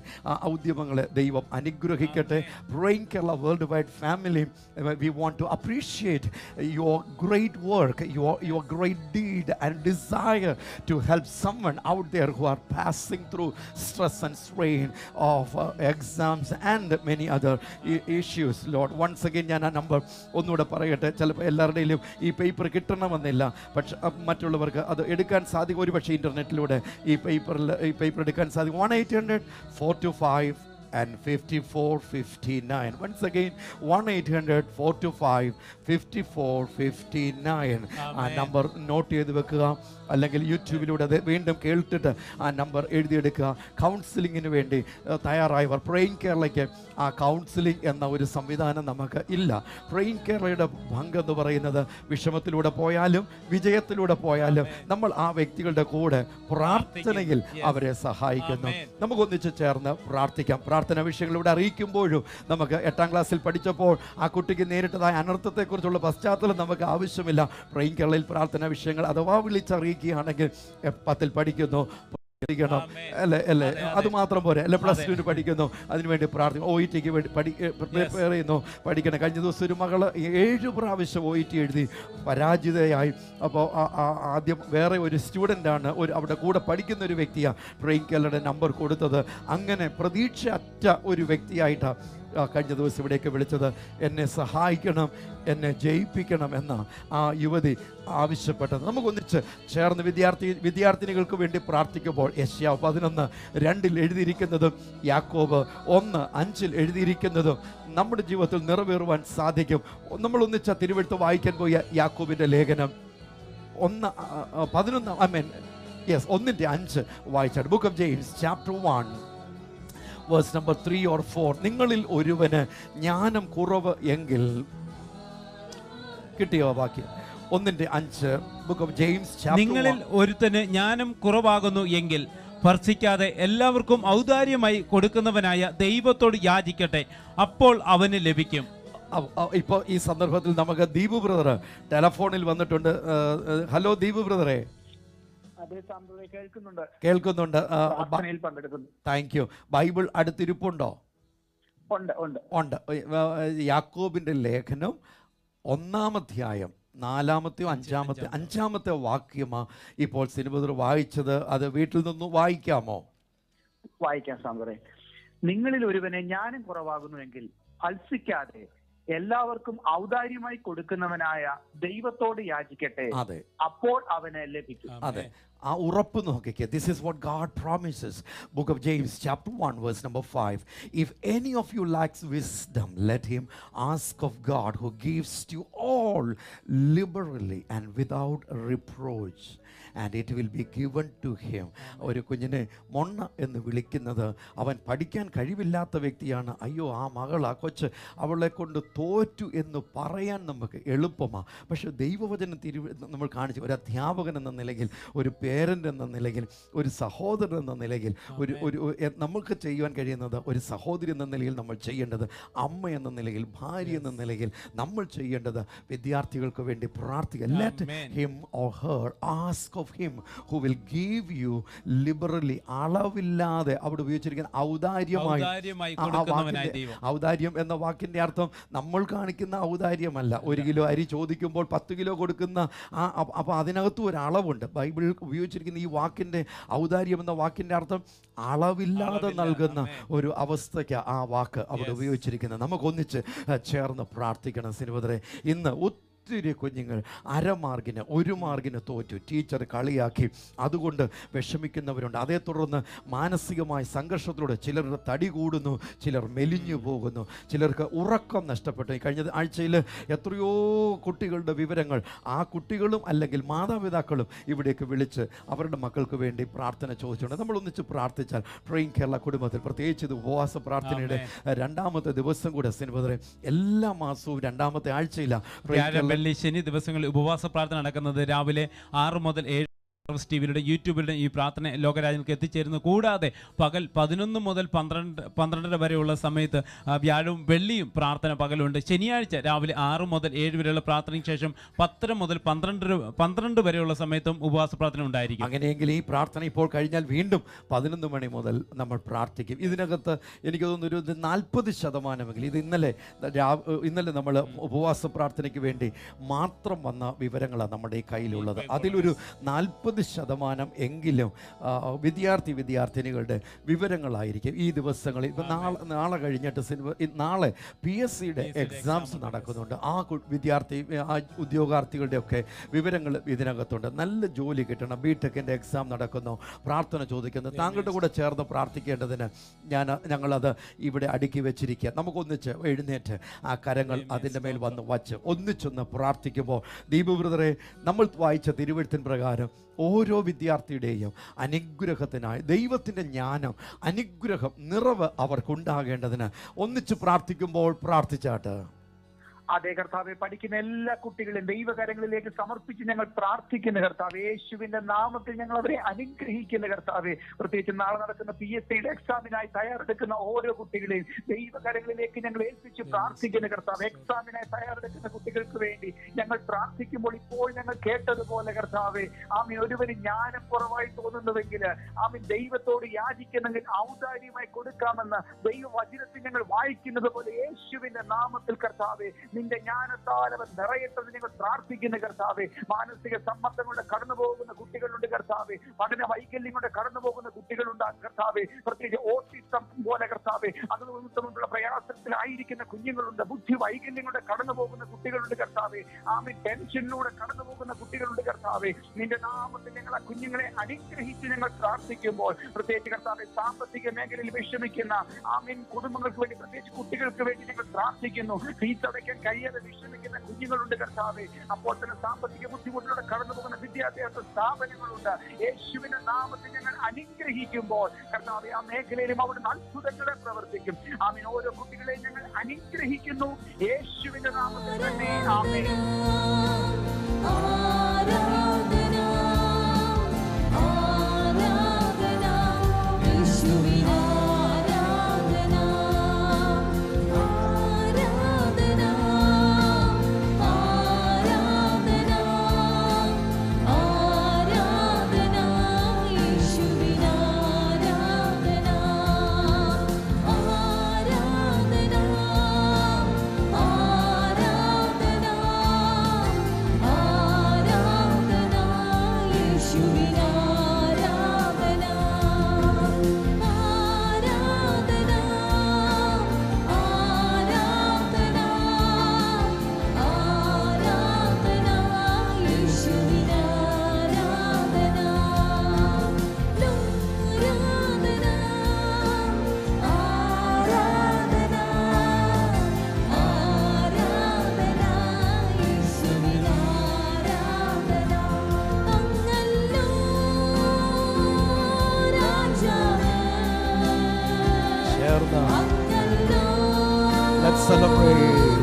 ദൈവം അനുഗ്രഹിക്കട്ടെ. Praying Kerala world wide family, we want to appreciate your great work, your great deed and desire to help someone out there who are passing through stress and strain of exams and many other issues. Lord, once again ഞാൻ ആ number ഒന്നുകൂടെ പറയട്ടെ. ചിലപ്പോൾ എല്ലാവരുടെയും ഈ paper കിട്ടണമെന്നില്ല, പക്ഷെ മറ്റുള്ളവർക്ക് അത് എടുക്കാൻ സാധിക്കും. ഒരു പക്ഷേ ഇൻ്റർനെറ്റിലൂടെ ഈ പേപ്പർ എടുക്കാൻ സാധിക്കും. 1-800-425-5459. Once again, 1-800-425-5459. ആ നമ്പർ നോട്ട് ചെയ്ത് വെക്കുക, അല്ലെങ്കിൽ യൂട്യൂബിലൂടെ അത് വീണ്ടും കേട്ടിട്ട് ആ നമ്പർ എഴുതിയെടുക്കുക. കൗൺസിലിങ്ങിന് വേണ്ടി തയ്യാറായവർ, പ്രേയിങ് കേരളയ്ക്ക് ആ കൗൺസിലിംഗ് എന്ന ഒരു സംവിധാനം നമുക്ക് ഇല്ല. പ്രേയിങ് കേരളയുടെ പങ്കെന്ന് പറയുന്നത് വിഷമത്തിലൂടെ പോയാലും വിജയത്തിലൂടെ പോയാലും നമ്മൾ ആ വ്യക്തികളുടെ കൂടെ പ്രാർത്ഥനയിൽ അവരെ സഹായിക്കുന്നു. നമുക്കൊന്നിച്ച് ചേർന്ന് പ്രാർത്ഥിക്കാം. പ്രാർത്ഥന വിഷയങ്ങൾ ഇവിടെ അറിയിക്കുമ്പോഴും നമുക്ക് 8ാം ക്ലാസ്സിൽ പഠിച്ചപ്പോൾ ആ കുട്ടിക്ക് നേരിട്ടതായ അനർത്ഥത്തെക്കുറിച്ചുള്ള പശ്ചാത്തലം നമുക്ക് ആവശ്യമില്ല. പ്രേയിങ് കേരളയിൽ പ്രാർത്ഥന വിഷയങ്ങൾ അഥവാ വിളിച്ചറിയിക്കുകയാണെങ്കിൽ 10ൽ പഠിക്കുന്നു അല്ലേ, അത് മാത്രം പോരെ, അല്ലെ +2 പഠിക്കുന്നു, അതിനുവേണ്ടി പ്രാർത്ഥിക്കും. OETക്ക് വേണ്ടി പ്രിപ്പയർ ചെയ്യുന്നു, പഠിക്കണം. കഴിഞ്ഞ ദിവസം ഒരു മകള് 7 പ്രാവശ്യം OET എഴുതി പരാജിതയായി. അപ്പോൾ ആദ്യം വേറെ ഒരു സ്റ്റുഡൻ്റാണ്, അവിടെ കൂടെ പഠിക്കുന്ന ഒരു വ്യക്തിയാണ് പ്രേയിങ് കേരളയുടെ നമ്പർ കൊടുത്തത്. അങ്ങനെ പ്രതീക്ഷ അറ്റ ഒരു വ്യക്തിയായിട്ടാണ് കഴിഞ്ഞ ദിവസം ഇവിടേക്ക് വിളിച്ചത്. എന്നെ സഹായിക്കണം, എന്നെ ജയിപ്പിക്കണം എന്ന ആ യുവതി ആവശ്യപ്പെട്ടത്. നമുക്കൊന്നിച്ച് ചേർന്ന് വിദ്യാർത്ഥിനികൾക്ക് വേണ്ടി പ്രാർത്ഥിക്കുമ്പോൾ യെശയ്യാവ് 11:2 എഴുതിയിരിക്കുന്നതും യാക്കോബ് 1:5 എഴുതിയിരിക്കുന്നതും നമ്മുടെ ജീവിതത്തിൽ നിറവേറുവാൻ സാധിക്കും. നമ്മളൊന്നിച്ച തിരുവെഴുത്ത് വായിക്കാൻ പോയ യാക്കോബിൻ്റെ ലേഖനം 1:5 വായിച്ചാണ്. Book of James chapter 1 verse number 3 or 4. നിങ്ങളിൽ ഒരുവന് ജ്ഞാനം കുറവ് എങ്കിൽ, കിട്ടിയോ വാക്യം? 1:5 ബുക്ക് ഓഫ് ജെയിംസ് ചാപ്റ്റർ 1. നിങ്ങളിൽ
ഒരുത്തന് ജ്ഞാനം കുറവാകുന്നു എങ്കിൽ ഭർഷിക്കാതെ എല്ലാവർക്കും ഔദാര്യമായി കൊടുക്കുന്നവനായ ദൈവത്തോട് യാചിക്കട്ടെ, അപ്പോൾ അവന് ലഭിക്കും.
ഇപ്പോൾ ഈ സന്ദർഭത്തിൽ നമുക്ക് ദീപു ബ്രദർ ടെലഫോണിൽ വന്നിട്ടുണ്ട്. ഹലോ ദീപു ബ്രദറെ. കേൾക്കുന്നുണ്ട്. Thank you. ബൈബിൾ അടുത്തിരിപ്പുണ്ടോ? ഉണ്ട്. യാക്കോബിന്റെ ലേഖനം 1-ാം അധ്യായം 4-ാമത്തെയോ 5-ാമത്തെ വാക്യമാ ഇപ്പോൾ സിനിമ വായിച്ചത്. അത് വീട്ടിൽ നിന്ന് വായിക്കാമോ?
വായിക്കാം സാമ്പറേ. നിങ്ങളിൽ ഒരുവനെ ജ്ഞാനം കുറവാകുന്നുവെങ്കിൽ അൽസിക്കാതെ എല്ലാവർക്കും ഔദാര്യമായി കൊടുക്കുന്നവനായ ദൈവത്തോട് യാചിക്കട്ടെ, അപ്പോൾ അവന് ലഭിക്കും.
അതെ, ആ ഉറപ്പ് നോക്കിക്കേ. This is what God promises. Book of James chapter 1 verse number 5. If any of you lacks wisdom, let him ask of God, who gives to all liberally and without reproach, and it will be given to him. ഒരു കുഞ്ഞിനെ മൊണ്ണ എന്ന് വിളിക്കുന്നത് അവൻ പഠിക്കാൻ കഴിവില്ലാത്ത വ്യക്തിയാണ്. അയ്യോ, ആ മകൾ, ആ കൊച്ച്, അവളെ കൊണ്ട് തോറ്റു എന്ന് പറയാൻ നമുക്ക് എളുപ്പമാണ്. പക്ഷെ ദൈവവചനം നമ്മൾ കാണിച്ചു, ഒരു അധ്യാപകൻ എന്ന നിലയിൽ, ഒരു പേരൻ്റ് എന്ന നിലയിൽ, ഒരു സഹോദരൻ എന്ന നിലയിൽ, ഒരു നമുക്ക് ചെയ്യുവാൻ കഴിയുന്നത്, ഒരു സഹോദരി എന്ന നിലയിൽ നമ്മൾ ചെയ്യേണ്ടത്, അമ്മ എന്ന നിലയിൽ, ഭാര്യ എന്ന നിലയിൽ നമ്മൾ ചെയ്യേണ്ടത് വിദ്യാർത്ഥികൾക്ക് വേണ്ടി പ്രാർത്ഥിക്കുക. Let him or her ask of him who will give you liberally. അളവില്ലാതെ അവിടെ ഉപയോഗിച്ചിരിക്കുന്ന ഔദാര്യമായി. ഔദാര്യം എന്ന വാക്കിൻ്റെ അർത്ഥം നമ്മൾ കാണിക്കുന്ന ഔദാര്യമല്ല. 1 കിലോ അരി ചോദിക്കുമ്പോൾ 10 കിലോ കൊടുക്കുന്ന അപ്പോൾ അതിനകത്തും ഒരു അളവുണ്ട്. ബൈബിളിൽ ഉപയോഗിച്ചിരിക്കുന്ന ഈ വാക്കിൻ്റെ ഔദാര്യം എന്ന വാക്കിൻ്റെ അർത്ഥം അളവില്ലാതെ നൽകുന്ന ഒരു അവസ്ഥയ്ക്ക് ആ വാക്ക് അവിടെ ഉപയോഗിച്ചിരിക്കുന്നത്. നമുക്കൊന്നിച്ച് ചേർന്ന് പ്രാർത്ഥിക്കണം സ്നേഹിതരെ. ഇന്ന് ഒത്തിരി കുഞ്ഞുങ്ങൾ 1/2 മാർക്കിന് 1 മാർക്കിന് തോറ്റു, ടീച്ചർ കളിയാക്കി, അതുകൊണ്ട് വിഷമിക്കുന്നവരുണ്ട്. അതേ തുടർന്ന് മാനസികമായ സംഘർഷത്തിലൂടെ ചിലരുടെ തടി കൂടുന്നു, ചിലർ മെലിഞ്ഞു പോകുന്നു, ചിലർക്ക് ഉറക്കം നഷ്ടപ്പെട്ടു. കഴിഞ്ഞ ആഴ്ചയിൽ എത്രയോ കുട്ടികളുടെ വിവരങ്ങൾ ആ കുട്ടികളും അല്ലെങ്കിൽ മാതാപിതാക്കളും ഇവിടേക്ക് വിളിച്ച് അവരുടെ മക്കൾക്ക് വേണ്ടി പ്രാർത്ഥന ചോദിച്ചിട്ടുണ്ട്. നമ്മൾ ഒന്നിച്ച് പ്രാർത്ഥിച്ചാൽ പ്രേയിങ് കേരള കുടുംബത്തിൽ, പ്രത്യേകിച്ച് ഇത് ഉപവാസ പ്രാർത്ഥനയുടെ 2ാമത്തെ ദിവസം കൂടെ സ്നേഹിതരെ, എല്ലാ മാസവും 2ാമത്തെ ആഴ്ചയിലാണ്
വെള്ളി ശനി ദിവസങ്ങളിൽ ഉപവാസ പ്രാർത്ഥന നടക്കുന്നത്. രാവിലെ 6 മുതൽ 7 ടിവിയുടെ യൂട്യൂബിലൂടെ ഈ പ്രാർത്ഥന ലോകരാജ്യങ്ങൾക്ക് എത്തിച്ചേരുന്നു. കൂടാതെ പകൽ 11 മുതൽ 12 വരെയുള്ള സമയത്ത് വ്യാഴവും വെള്ളിയും പ്രാർത്ഥന പകലുണ്ട്. ശനിയാഴ്ച രാവിലെ 6 മുതൽ 7 വരെയുള്ള പ്രാർത്ഥനയ്ക്ക് ശേഷം 10 മുതൽ 12 വരെയുള്ള സമയത്തും ഉപവാസ പ്രാർത്ഥന ഉണ്ടായിരിക്കും.
അങ്ങനെയെങ്കിൽ ഈ പ്രാർത്ഥന ഇപ്പോൾ കഴിഞ്ഞാൽ വീണ്ടും 11 മണി മുതൽ നമ്മൾ പ്രാർത്ഥിക്കും. ഇതിനകത്ത് എനിക്ക് തോന്നുന്നു ഒരു 40% ഇത് ഇന്നലെ നമ്മൾ ഉപവാസ പ്രാർത്ഥനയ്ക്ക് വേണ്ടി മാത്രം വന്ന വിവരങ്ങളാണ് നമ്മുടെ ഈ കയ്യിലുള്ളത്. അതിലൊരു 40% എങ്കിലും വിദ്യാർത്ഥിനികളുടെ വിവരങ്ങളായിരിക്കും ഈ ദിവസങ്ങളിൽ. ഇപ്പം നാളെ കഴിഞ്ഞിട്ട് നാളെ PSCയുടെ എക്സാംസ് നടക്കുന്നുണ്ട്. ആ ഉദ്യോഗാർത്ഥികളുടെയൊക്കെ വിവരങ്ങൾ ഇതിനകത്തുണ്ട്. നല്ല ജോലി കിട്ടണം, BTechൻ്റെ എക്സാം നടക്കുന്നു, പ്രാർത്ഥന ചോദിക്കുന്നു. താങ്കളുടെ കൂടെ ചേർന്ന് പ്രാർത്ഥിക്കേണ്ടതിന് ഞങ്ങളത് ഇവിടെ അടുക്കി വെച്ചിരിക്കുക. നമുക്കൊന്നിച്ച് എഴുന്നേറ്റ് ആ കരങ്ങൾ അതിൻ്റെ മേൽ വച്ച് ഒന്നിച്ചൊന്ന് പ്രാർത്ഥിക്കുമ്പോൾ, ദീപു ബ്രദറെ, നമ്മൾ വായിച്ച തിരുവെഴുത്തിൻ പ്രകാരം ഓരോ വിദ്യാർത്ഥിയുടെയും അനുഗ്രഹത്തിനായി ദൈവത്തിൻ്റെ ജ്ഞാനം, അനുഗ്രഹം, നിറവ് അവർക്കുണ്ടാകേണ്ടതിന് ഒന്നിച്ച് പ്രാർത്ഥിക്കുമ്പോൾ പ്രാർത്ഥിച്ചാട്ട്.
അതേ കർത്താവെ, പഠിക്കുന്ന എല്ലാ കുട്ടികളെയും ദൈവകരങ്ങളിലേക്ക് സമർപ്പിച്ച് ഞങ്ങൾ പ്രാർത്ഥിക്കുന്ന കർത്താവ്, യേശുവിന്റെ നാമത്തിൽ ഞങ്ങൾ അവരെ അനുഗ്രഹിക്കുന്ന കർത്താവെ. പ്രത്യേകിച്ച് നാളെ നടക്കുന്ന PSCയുടെ എക്സാമിനായി തയ്യാറെടുക്കുന്ന ഓരോ കുട്ടികളെയും ദൈവകരങ്ങളിലേക്ക് ഞങ്ങൾ ഏൽപ്പിച്ച് പ്രാർത്ഥിക്കുന്ന കർത്താവ്. എക്സാമിനായി തയ്യാറെടുക്കുന്ന കുട്ടികൾക്ക് വേണ്ടി ഞങ്ങൾ പ്രാർത്ഥിക്കുമ്പോൾ ഇപ്പോൾ ഞങ്ങൾ കേട്ടതുപോലെ കർത്താവെ, ആമീൻ, ഒരുവന് ജ്ഞാനം കുറവായി തോന്നുന്നുവെങ്കിൽ ആമീൻ ദൈവത്തോട് യാചിക്കുന്നെങ്കിൽ ഔദാര്യമായി കൊടുക്കാമെന്ന് ദൈവവചനത്തിൽ ഞങ്ങൾ വായിക്കുന്നത് പോലെ യേശുവിന്റെ നാമത്തിൽ കർത്താവെ, നിന്റെ ജ്ഞാനത്താൽ അവൻ നിറയട്ടെന്ന് ഞങ്ങൾ പ്രാർത്ഥിക്കുന്ന കർത്താവെ. മാനസിക സമ്മർദ്ദങ്ങളുടെ കടന്നു പോകുന്ന കുട്ടികളുണ്ട് കർത്താവെ, പഠന വൈകല്യം കൊണ്ട് കടന്നു പോകുന്ന കുട്ടികളുണ്ടാകും കർത്താവെ. പ്രത്യേകിച്ച് ഓട്ടിസം പോലെ കർത്താവെ, അതുകൊണ്ടുള്ള പ്രയാസത്തിലായിരിക്കുന്ന കുഞ്ഞുങ്ങളുണ്ട്. ബുദ്ധി വൈകല്യം കൊണ്ട് കടന്നു പോകുന്ന കുട്ടികളുണ്ട് കർത്താവെ. ആമീൻ, ടെൻഷനിലൂടെ കടന്നു പോകുന്ന കുട്ടികളുണ്ട് കർത്താവെ. നിന്റെ നാമത്തിൽ ഞങ്ങൾ ആ കുഞ്ഞുങ്ങളെ അനുഗ്രഹിച്ച് ഞങ്ങൾ പ്രാർത്ഥിക്കുമ്പോൾ, പ്രത്യേകിച്ച് കർത്താവെ, സാമ്പത്തിക മേഖലയിൽ വിഷമിക്കുന്ന ആമീൻ കുടുംബങ്ങൾക്ക് വേണ്ടി, പ്രത്യേകിച്ച് കുട്ടികൾക്ക് വേണ്ടി ഞങ്ങൾ പ്രാർത്ഥിക്കുന്നു. ഫീസ് അടയ്ക്കാൻ കഴിയാതെ വിഷമിക്കുന്ന കുഞ്ഞുങ്ങളുണ്ട് കർത്താവെ. അപ്പോൾ തന്നെ സാമ്പത്തിക ബുദ്ധിമുട്ടിലൂടെ കടന്നു പോകുന്ന വിദ്യാഭ്യാസ സ്ഥാപനങ്ങളുണ്ട്. യേശുവിന്റെ നാമത്തിൽ ഞങ്ങൾ അനുഗ്രഹിക്കുമ്പോൾ കർത്താവെ, ആ മേഖലയിലും അവിടുന്ന് അത്ഭുതങ്ങളെ പ്രവർത്തിക്കും. ആമീൻ, ഓരോ കുട്ടികളെയും ഞങ്ങൾ അനുഗ്രഹിക്കുന്നു യേശുവിന്റെ നാമത്തിൽ തന്നെ. ആമേൻ.
Let's celebrate.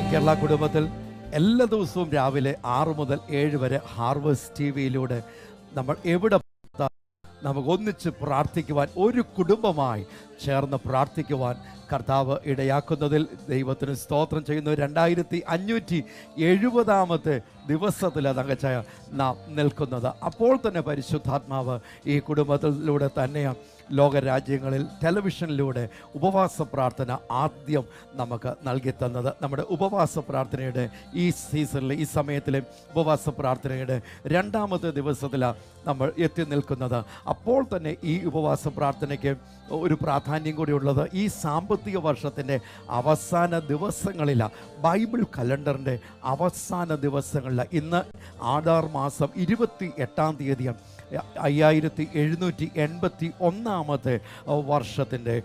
പ്രൈം കേരള കുടുംബത്തിൽ എല്ലാ ദിവസവും രാവിലെ 6 മുതൽ 7 വരെ ഹാർവസ്റ്റ് ടിവിയിലൂടെ നമ്മൾ എവിടെ നമുക്ക് ഒന്നിച്ച് പ്രാർത്ഥിക്കുവാൻ, ഒരു കുടുംബമായി ചേർന്ന് പ്രാർത്ഥിക്കുവാൻ കർത്താവ് ഇടയാക്കുന്നതിൽ ദൈവത്തിന് സ്തോത്രം ചെയ്യുന്നു. 2570 ദിവസത്തിൽ തങ്കച്ചായ നാം നിൽക്കുന്നത്. അപ്പോൾ തന്നെ പരിശുദ്ധാത്മാവ് ഈ കുടുംബത്തിലൂടെ തന്നെയാണ് ലോകരാജ്യങ്ങളിൽ ടെലിവിഷനിലൂടെ ഉപവാസ പ്രാർത്ഥന ആദ്യം നമുക്ക് നൽകി തന്നത്. നമ്മുടെ ഉപവാസ പ്രാർത്ഥനയുടെ ഈ സീസണിൽ, ഈ സമയത്തിലെ ഉപവാസ പ്രാർത്ഥനയുടെ 2ാമത്തെ ദിവസത്തിലാണ് നമ്മൾ എത്തി നിൽക്കുന്നത്. അപ്പോൾ തന്നെ ഈ ഉപവാസ പ്രാർത്ഥനയ്ക്ക് ഒരു പ്രാധാന്യം കൂടി ഉള്ളത് ഈ സാമ്പത്തിക വർഷത്തിൻ്റെ അവസാന ദിവസങ്ങളിലാണ്. ബൈബിൾ കലണ്ടറിൻ്റെ അവസാന ദിവസങ്ങളിലാണ്. ഇന്ന് ആധാർ മാസം 28-ാം തീയതിയാണ്. 5781 വർഷത്തിൻ്റെ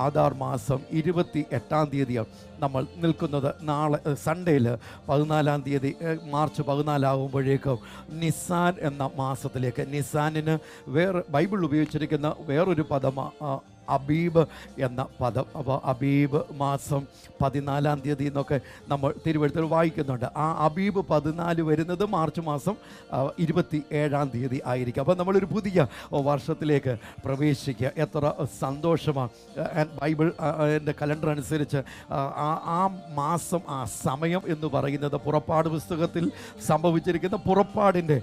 ആധാർ മാസം 28-ാം തീയതിയാണ് നമ്മൾ നിൽക്കുന്നത്. നാളെ സൺഡേയിൽ 14-ാം തീയതി മാർച്ച് 14 ആകുമ്പോഴേക്കും നിസാൻ എന്ന മാസത്തിലേക്ക്, നിസാനിന് വേറെ ബൈബിൾ ഉപയോഗിച്ചിരിക്കുന്ന വേറൊരു പദമാണ് അബീബ് എന്ന പദം. അപ്പോൾ അബീബ് മാസം 14-ാം തീയതി എന്നൊക്കെ നമ്മൾ തിരുവഴുത്തിൽ വായിക്കുന്നുണ്ട്. ആ അബീബ് 14 വരുന്നത് മാർച്ച് മാസം 27-ാം തീയതി ആയിരിക്കും. അപ്പോൾ നമ്മളൊരു പുതിയ വർഷത്തിലേക്ക് പ്രവേശിക്കുക. എത്ര സന്തോഷമാണ്. ബൈബിൾ എൻ്റെ കലണ്ടർ അനുസരിച്ച് ആ മാസം, ആ സമയം എന്ന് പറയുന്നത് പുറപ്പാട് പുസ്തകത്തിൽ സംഭവിച്ചിരിക്കുന്ന പുറപ്പാടിൻ്റെ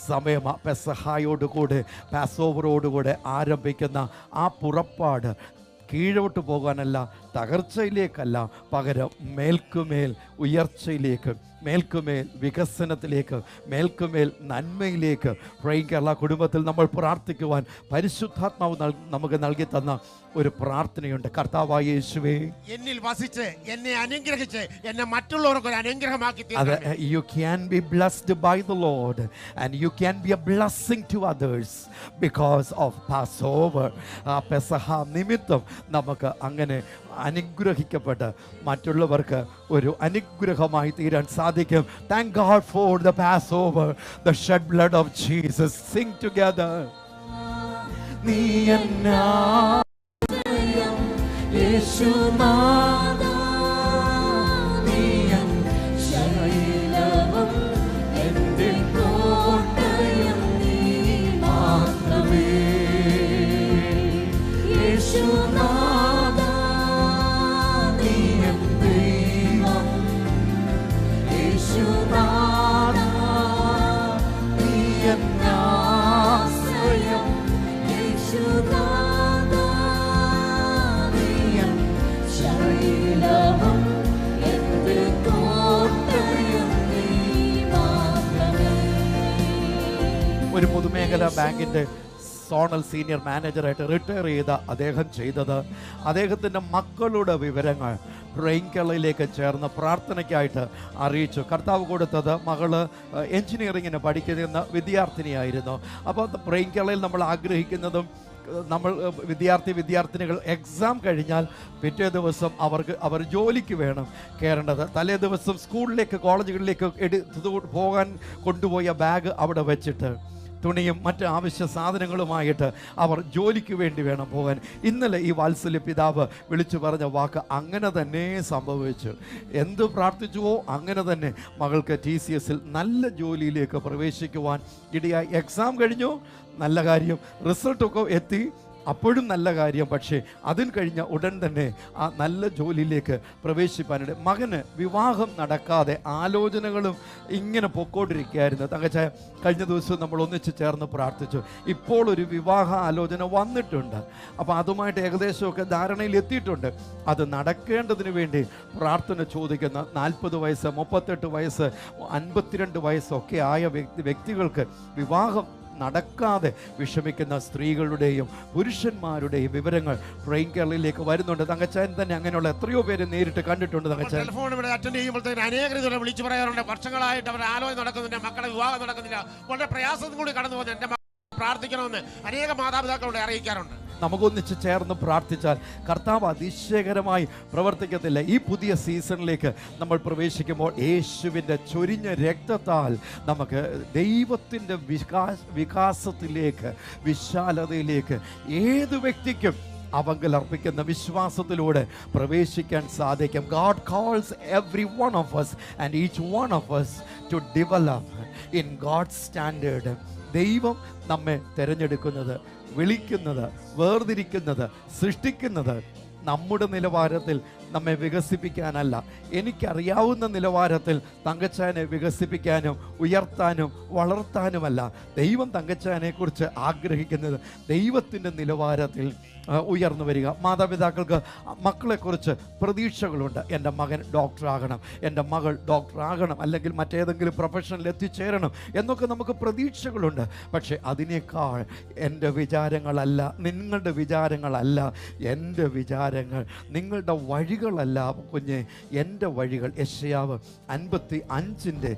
സമയമാണ്. പെസഹായോടുകൂടെ, പാസോവറോടുകൂടെ ആരംഭിക്കുന്ന ആ പുറപ്പാട് കീഴോട്ട് പോകാനല്ല, തകർച്ചയിലേക്കല്ല, പകരം മേൽക്കുമേൽ ഉയർച്ചയിലേക്ക്, മേൽക്കുമേൽ വികസനത്തിലേക്ക്, മേൽക്കുമേൽ നന്മയിലേക്ക് പ്രൈം കേരള കുടുംബത്തിൽ നമ്മൾ പ്രാർത്ഥിക്കുവാൻ പരിശുദ്ധാത്മാവ് നമുക്ക് നൽകി തന്ന ഒരു പ്രാർത്ഥനയുണ്ട്. കർത്താവായ യേശുവേ,
എന്നിൽ വസിച്ച് എന്നെ അനുഗ്രഹിച്ച് എന്നെ മറ്റുള്ളവർക്ക് ഒരു അനുഗ്രഹമാക്കി തീർക്കണമേ.
You can be blessed by the Lord and you can be a blessing to others because of Passover. പെസഹ നിമിത്തം നമുക്ക് അങ്ങനെ അനുഗ്രഹിക്കപ്പെട്ട് മറ്റുള്ളവർക്ക് ഒരു അനുഗ്രഹമായി തീരാൻ സാധിക്കും. Thank God for the Passover, the shed blood of Jesus. Sing together. നീ എന്നാ യേശുനാഥാ, നീ എൻ ശൈലവും എൻ്റെ കോട്ടയും നീ മാത്രമേ. യേശുനാഥാ, നീ എൻ ദൈവം. യേശുനാഥാ, നീ എൻ ആശ്രയം. യേശുനാഥാ, ഒരു പൊതുമേഖലാ ബാങ്കിൻ്റെ സോണൽ സീനിയർ മാനേജറായിട്ട് റിട്ടയർ ചെയ്ത അദ്ദേഹം ചെയ്തത്, അദ്ദേഹത്തിൻ്റെ മക്കളുടെ വിവരങ്ങൾ പ്രൈം കേരളയിലേക്ക് ചേർന്ന് പ്രാർത്ഥനയ്ക്കായിട്ട് അറിയിച്ചു. കർത്താവ് കൊടുത്തത് മകള് എൻജിനീയറിങ്ങിന് പഠിക്കുന്ന വിദ്യാർത്ഥിനിയായിരുന്നു. അപ്പോൾ പ്രൈം കേരളയിൽ നമ്മൾ ആഗ്രഹിക്കുന്നതും, നമ്മൾ വിദ്യാർത്ഥിനികൾ എക്സാം കഴിഞ്ഞാൽ പിറ്റേ ദിവസം അവർ ജോലിക്ക് വേണം കയറേണ്ടത്. തലേ ദിവസം സ്കൂളിലേക്ക്, കോളേജുകളിലേക്ക് പോകാൻ കൊണ്ടുപോയ ബാഗ് അവിടെ വെച്ചിട്ട് തുണിയും മറ്റ് ആവശ്യ സാധനങ്ങളുമായിട്ട് അവർ ജോലിക്ക് വേണ്ടി വേണം പോകാൻ. ഇന്നലെ ഈ വാത്സല്യ പിതാവ് വിളിച്ചു പറഞ്ഞ വാക്ക് അങ്ങനെ തന്നെ സംഭവിച്ചു. എന്ത് പ്രാർത്ഥിച്ചുവോ അങ്ങനെ തന്നെ മകൾക്ക് TCSൽ നല്ല ജോലിയിലേക്ക് പ്രവേശിക്കുവാൻ ഇടയായി. എക്സാം കഴിഞ്ഞു, നല്ല കാര്യം. റിസൾട്ടൊക്കെ എത്തി, അപ്പോഴും നല്ല കാര്യം. പക്ഷേ അതിന് കഴിഞ്ഞ ഉടൻ തന്നെ ആ നല്ല ജോലിയിലേക്ക് പ്രവേശിപ്പാനിടെ മകന് വിവാഹം നടക്കാതെ ആലോചനകളും ഇങ്ങനെ പൊക്കോണ്ടിരിക്കുകയായിരുന്നു. തങ്കച്ചായ, കഴിഞ്ഞ ദിവസം നമ്മൾ ഒന്നിച്ച് ചേർന്ന് പ്രാർത്ഥിച്ചു. ഇപ്പോൾ ഒരു വിവാഹ ആലോചന വന്നിട്ടുണ്ട്. അപ്പോൾ അതുമായിട്ട് ഏകദേശമൊക്കെ ധാരണയിൽ എത്തിയിട്ടുണ്ട്. അത് നടക്കേണ്ടതിന് വേണ്ടി പ്രാർത്ഥന ചോദിക്കുന്ന 40 വയസ്സ്, 38 വയസ്സ്, 52 വയസ്സൊക്കെ ആയ വ്യക്തികൾക്ക് വിവാഹം നടക്കാതെ വിഷമിക്കുന്ന സ്ത്രീകളുടെയും പുരുഷന്മാരുടെയും വിവരങ്ങൾ പ്രൈം കേരളയിലേക്ക് വരുന്നുണ്ട്. തങ്കച്ചായൻ തന്നെ അങ്ങനെയുള്ള എത്രയോ പേര് നേരിട്ട് കണ്ടിട്ടുണ്ട്. തങ്കച്ചായൻ
ടെലിഫോൺ ഇവിടെ അറ്റൻഡ് ചെയ്യുമ്പോഴത്തേക്ക് അനേകം ഇതുവരെ വിളിച്ചു പറയാറുണ്ട്. വർഷങ്ങളായിട്ട് അവരുടെ ആലോചന നടക്കുന്നില്ല, മക്കളുടെ വിവാഹം നടക്കുന്നില്ല, വളരെ പ്രയാസത്തിൽ കൂടി കടന്നു പോകുന്നത്. എൻ്റെ പ്രാർത്ഥിക്കണമെന്ന് അനേക മാതാപിതാക്കളോട് അറിയിക്കാറുണ്ട്.
നമുക്കൊന്നിച്ച് ചേർന്ന് പ്രാർത്ഥിച്ചാൽ കർത്താവ് അതിശയകരമായി പ്രവർത്തിക്കത്തില്ല. ഈ പുതിയ സീസണിലേക്ക് നമ്മൾ പ്രവേശിക്കുമ്പോൾ യേശുവിൻ്റെ ചൊരിഞ്ഞ രക്തത്താൽ നമുക്ക് ദൈവത്തിൻ്റെ വികാസത്തിലേക്ക്, വിശാലതയിലേക്ക് ഏത് വ്യക്തിക്കും അവങ്കൽ അർപ്പിക്കുന്ന വിശ്വാസത്തിലൂടെ പ്രവേശിക്കാൻ സാധിക്കും. God calls every one of us and each one of us to develop in God's standard. ദൈവം നമ്മെ തിരഞ്ഞെടുക്കുന്നത്, വിളിക്കുന്നത്, വേർതിരിക്കുന്നത്, സൃഷ്ടിക്കുന്നത് നമ്മുടെ നിലവാരത്തിൽ നമ്മെ വികസിപ്പിക്കാനല്ല, എനിക്കറിയാവുന്ന നിലവാരത്തിൽ തങ്കച്ചാനെ വികസിപ്പിക്കാനും ഉയർത്താനും വളർത്താനുമല്ല. ദൈവം തങ്കച്ചാനെക്കുറിച്ച് ആഗ്രഹിക്കുന്നത് ദൈവത്തിൻ്റെ നിലവാരത്തിൽ ഉയർന്നു വരിക. മാതാപിതാക്കൾക്ക് മക്കളെക്കുറിച്ച് പ്രതീക്ഷകളുണ്ട്. എൻ്റെ മകൻ ഡോക്ടറാകണം, എൻ്റെ മകൾ ഡോക്ടറാകണം, അല്ലെങ്കിൽ മറ്റേതെങ്കിലും പ്രൊഫഷനിൽ എത്തിച്ചേരണം എന്നൊക്കെ നമുക്ക് പ്രതീക്ഷകളുണ്ട്. പക്ഷേ അതിനേക്കാൾ എൻ്റെ വിചാരങ്ങളല്ല, നിങ്ങളുടെ വിചാരങ്ങളല്ല എൻ്റെ വിചാരങ്ങൾ, നിങ്ങളുടെ വഴികളല്ല കുഞ്ഞെ എൻ്റെ വഴികൾ. യെശയ്യാവ് 55 8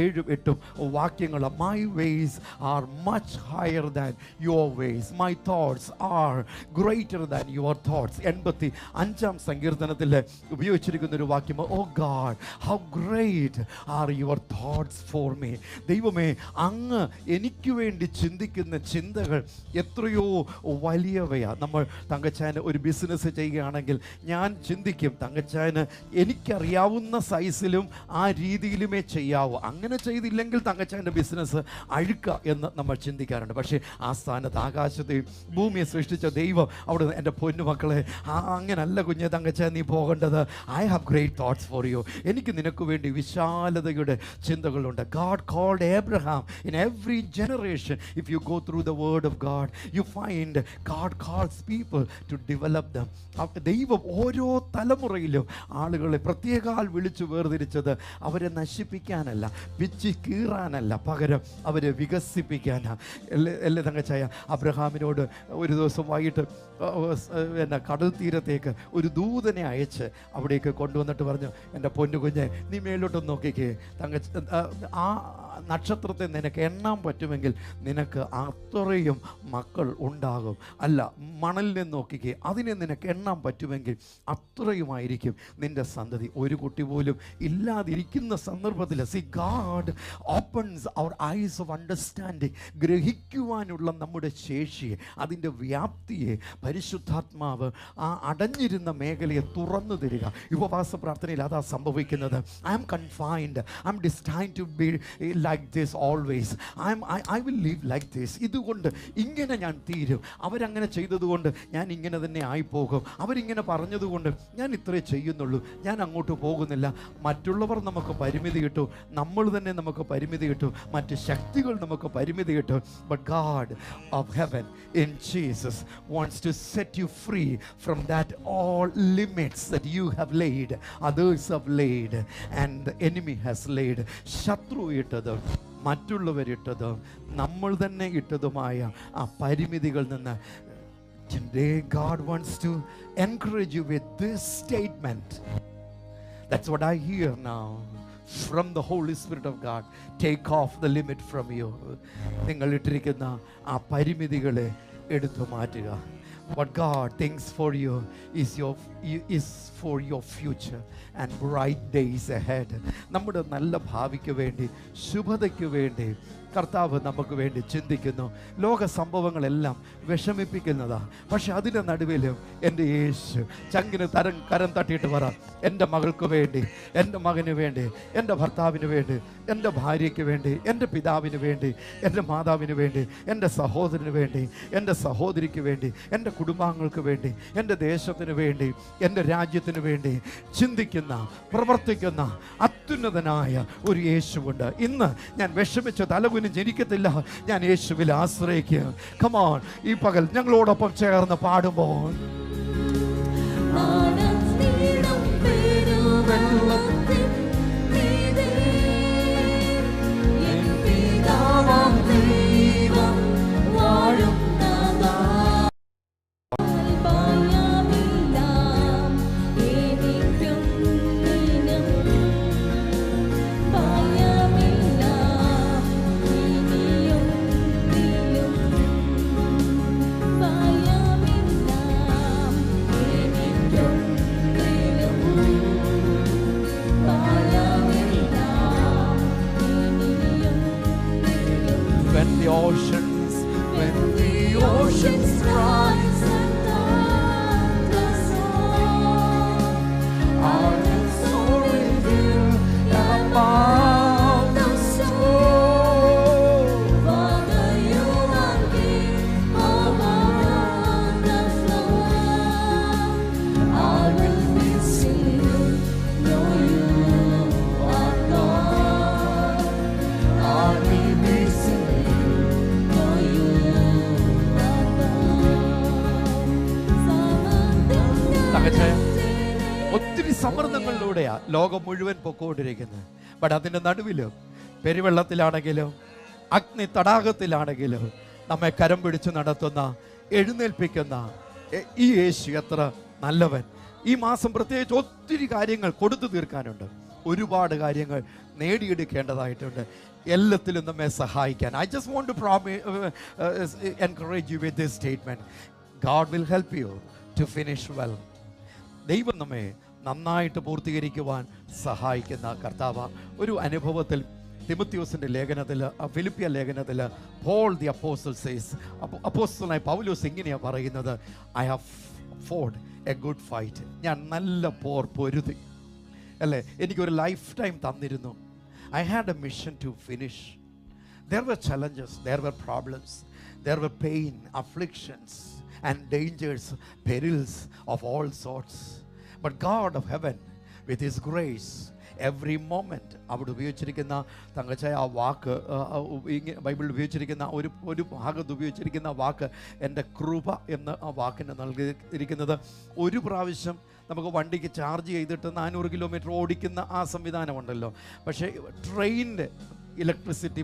7 8 വാക്യങ്ങൾ. My ways are much higher than your ways, my thoughts are greater than your thoughts. 85 സങ്കീർത്തനത്തിൽ ഉപയോഗിച്ചിരിക്കുന്ന ഒരു വാക്യം, O God how great are your thoughts for me. ദൈവമേ, അങ്ങ് എനിക്ക് വേണ്ടി ചിന്തിക്കുന്ന ചിന്തകൾ എത്രയോ വലിയവയാണ്. നമ്മൾ തങ്കച്ചാന് ഒരു ബിസിനസ് ചെയ്യുകയാണെങ്കിൽ ഞാൻ ചിന്തിക്കും, തങ്കച്ചാന് എനിക്കറിയാവുന്ന സൈസിലും ആ രീതിയിലുമേ ചെയ്യാവൂ, അങ്ങനെ ചെയ്തില്ലെങ്കിൽ തങ്കച്ചാൻ്റെ ബിസിനസ് അഴുക്ക എന്ന് നമ്മൾ ചിന്തിക്കാറുണ്ട്. പക്ഷേ ആ സ്ഥാനത്ത് ആകാശത്തെയും ഭൂമിയെ സൃഷ്ടിച്ച ദൈവം അവിടെ എൻ്റെ പൊന്നുമക്കളെ, അങ്ങനല്ല കുഞ്ഞെ തങ്കച്ച നീ പോകേണ്ടത്. I have great thoughts for you. എനിക്ക് നിനക്ക് വേണ്ടി വിശാലതയുടെ ചിന്തകളുണ്ട്. God called Abraham in every generation. If you go through the word of God, you find God calls people to develop them. ദൈവം ഓരോ തലമുറയിലും ആളുകളെ പ്രത്യേകാൽ വിളിച്ചു വേർതിരിച്ചത് അവരെ നശിപ്പിക്കാനല്ല, പിച്ചി കീറാനല്ല, പകരം അവരെ വികസിപ്പിക്കാനാണ്. അല്ലേ തങ്കച്ചായ? അബ്രഹാമിനോട് ഒരു ദിവസം വൈകിട്ട് കടൽ തീരത്തേക്ക് ഒരു ദൂതനെ അയച്ച് അവിടേക്ക് കൊണ്ടുവന്നിട്ട് പറഞ്ഞു, എൻ്റെ പൊന്നു കുഞ്ഞെ നീ മേലോട്ടൊന്ന് നോക്കിക്കേ, ആ നക്ഷത്രത്തെ നിനക്ക് എണ്ണാൻ പറ്റുമെങ്കിൽ നിനക്ക് അത്രയും മക്കൾ ഉണ്ടാകും. അല്ല, മണലിൽ നിന്ന് നോക്കിക്കേ, അതിനെ നിനക്ക് എണ്ണാൻ പറ്റുമെങ്കിൽ അത്രയുമായിരിക്കും നിൻ്റെ സന്തതി. ഒരു കുട്ടി പോലും ഇല്ലാതിരിക്കുന്ന സന്ദർഭത്തിൽ see God opens our eyes of understanding. ഗ്രഹിക്കുവാനുള്ള നമ്മുടെ ശേഷിയെ, അതിൻ്റെ വ്യാപ്തിയെ പരിശുദ്ധാത്മാവ് ആ അടഞ്ഞിരുന്ന മേഖലയെ തുറന്നു തരിക. ഉപവാസ പ്രാർത്ഥനയിൽ അതാ സംഭവിക്കുന്നത്. I am confined, I am destined to be like this always. I will live like this. ഇതുകൊണ്ട് ഇങ്ങനെ ഞാൻ തീരും. അവരങ്ങനെ ചെയ്തതുകൊണ്ട് ഞാൻ ഇങ്ങനെ തന്നെ ആയിപ്പോകും. അവരിങ്ങനെ പറഞ്ഞതുകൊണ്ട് ഞാൻ ഇത്രേ ചെയ്യുന്നുള്ളൂ, ഞാൻ അങ്ങോട്ട് പോകുന്നില്ല. മറ്റുള്ളവർ നമുക്ക് പരിമിതി കിട്ടും, നമ്മൾ തന്നെ നമുക്ക് പരിമിതി കിട്ടും, മറ്റ് ശക്തികൾ നമുക്ക് പരിമിതി കിട്ടും. But God of heaven in Jesus wants to set you free from that all limits that you have laid, others have laid, and the enemy has laid. ശത്രു ഇട്ടത്, മറ്റുള്ളവരിട്ടത്, നമ്മൾ തന്നെ ഇട്ടതുമായ ആ പരിമിതികളിൽ നിന്ന് today God wants to encourage you with this statement. That's what I hear now from the Holy Spirit of God. Take off the limit from you. നിങ്ങൾ ഇട്ടിരിക്കുന്ന ആ പരിമിതികളെ എടുത്തു മാറ്റുക. What God thinks for you is for your future and bright days ahead. നമ്മുടെ നല്ല ഭാവിക്ക് വേണ്ടി, ശുഭതയ്ക്ക് വേണ്ടി കർത്താവ് നമുക്ക് വേണ്ടി ചിന്തിക്കുന്നു. ലോക സംഭവങ്ങളെല്ലാം വിഷമിപ്പിക്കുന്നതാണ്. പക്ഷെ അതിൻ്റെ നടുവിലും എൻ്റെ യേശു ചങ്കിന് കരം തട്ടിയിട്ട് പറ, എൻ്റെ മകൾക്ക് വേണ്ടി, എൻ്റെ മകന് വേണ്ടി, എൻ്റെ ഭർത്താവിന് വേണ്ടി, എൻ്റെ ഭാര്യയ്ക്ക് വേണ്ടി, എൻ്റെ പിതാവിന് വേണ്ടി, എൻ്റെ മാതാവിന് വേണ്ടി, എൻ്റെ സഹോദരന് വേണ്ടി, എൻ്റെ സഹോദരിക്ക് വേണ്ടി, എൻ്റെ കുടുംബാംഗങ്ങൾക്ക് വേണ്ടി, എൻ്റെ ദേശത്തിന് വേണ്ടി, എൻ്റെ രാജ്യത്തിന് വേണ്ടി ചിന്തിക്കുന്ന, പ്രവർത്തിക്കുന്ന അത്യുന്നതനായ ഒരു യേശുവുണ്ട്. ഇന്ന് ഞാൻ വിഷമിച്ച തലകുനി ജനിക്കത്തില്ല, ഞാൻ യേശുവിൽ ആശ്രയിക്കുക. Come on, ഈ പകൽ ഞങ്ങളോടൊപ്പം ചേർന്ന് പാടുമ്പോൾ when the oceans rise and ലോകം മുഴുവൻ പൊക്കോണ്ടിരിക്കുന്നത്. ബട്ട് അതിൻ്റെ നടുവിലും പെരുവെള്ളത്തിലാണെങ്കിലും അഗ്നി തടാകത്തിലാണെങ്കിലും നമ്മെ കരം പിടിച്ച് നടത്തുന്ന, എഴുന്നേൽപ്പിക്കുന്ന ഈ യേശു എത്ര നല്ലവൻ. ഈ മാസം പ്രത്യേകിച്ച് ഒത്തിരി കാര്യങ്ങൾ കൊടുത്തു തീർക്കാനുണ്ട്, ഒരുപാട് കാര്യങ്ങൾ നേടിയെടുക്കേണ്ടതായിട്ടുണ്ട്. എല്ലാത്തിലും നമ്മെ സഹായിക്കാൻ I just want to encourage you with this statement. God will help you to finish well. ദൈവം നമ്മെ നന്നായിട്ട് പൂർത്തീകരിക്കുവാൻ സഹായിക്കുന്ന കർത്താവ്. ഒരു അനുഭവത്തിൽ തിമോത്തിയോസിന്റെ ലേഖനത്തിൽ, ഫിലിപ്പിയ ലേഖനത്തിൽ പോൾ ദി അപ്പോസ്റ്റൽ സേസ്, അപ്പോസ്റ്റലായ പൗലോസ് ഇങ്ങനെയാണ് പറയുന്നത്, I have Ford A good fight. ഞാൻ നല്ല പോർ പൊരുതി, അല്ലേ? എനിക്കൊരു ലൈഫ് ടൈം തന്നിരുന്നു. I had a mission to finish. There were challenges, there were problems, there were pain, afflictions and dangers, perils of all sorts. But God of heaven, with His grace, every moment, അവിടെ ഉപയോഗിച്ചിരിക്കുന്ന തങ്കച്ചായ ആ വാക്ക്, ബൈബിളിൽ ഉപയോഗിച്ചിരിക്കുന്ന ഒരു ഭാഗത്ത് ഉപയോഗിച്ചിരിക്കുന്ന വാക്ക്, എൻ്റെ കൃപ എന്ന ആ വാക്കിന് നൽകിയിരിക്കുന്നത്, ഒരു പ്രാവശ്യം നമുക്ക് വണ്ടിക്ക് ചാർജ് ചെയ്തിട്ട് 400 കിലോമീറ്റർ ഓടിക്കുന്ന ആ സംവിധാനമുണ്ടല്ലോ. പക്ഷേ ട്രെയിനിൻ്റെ ഇലക്ട്രിസിറ്റി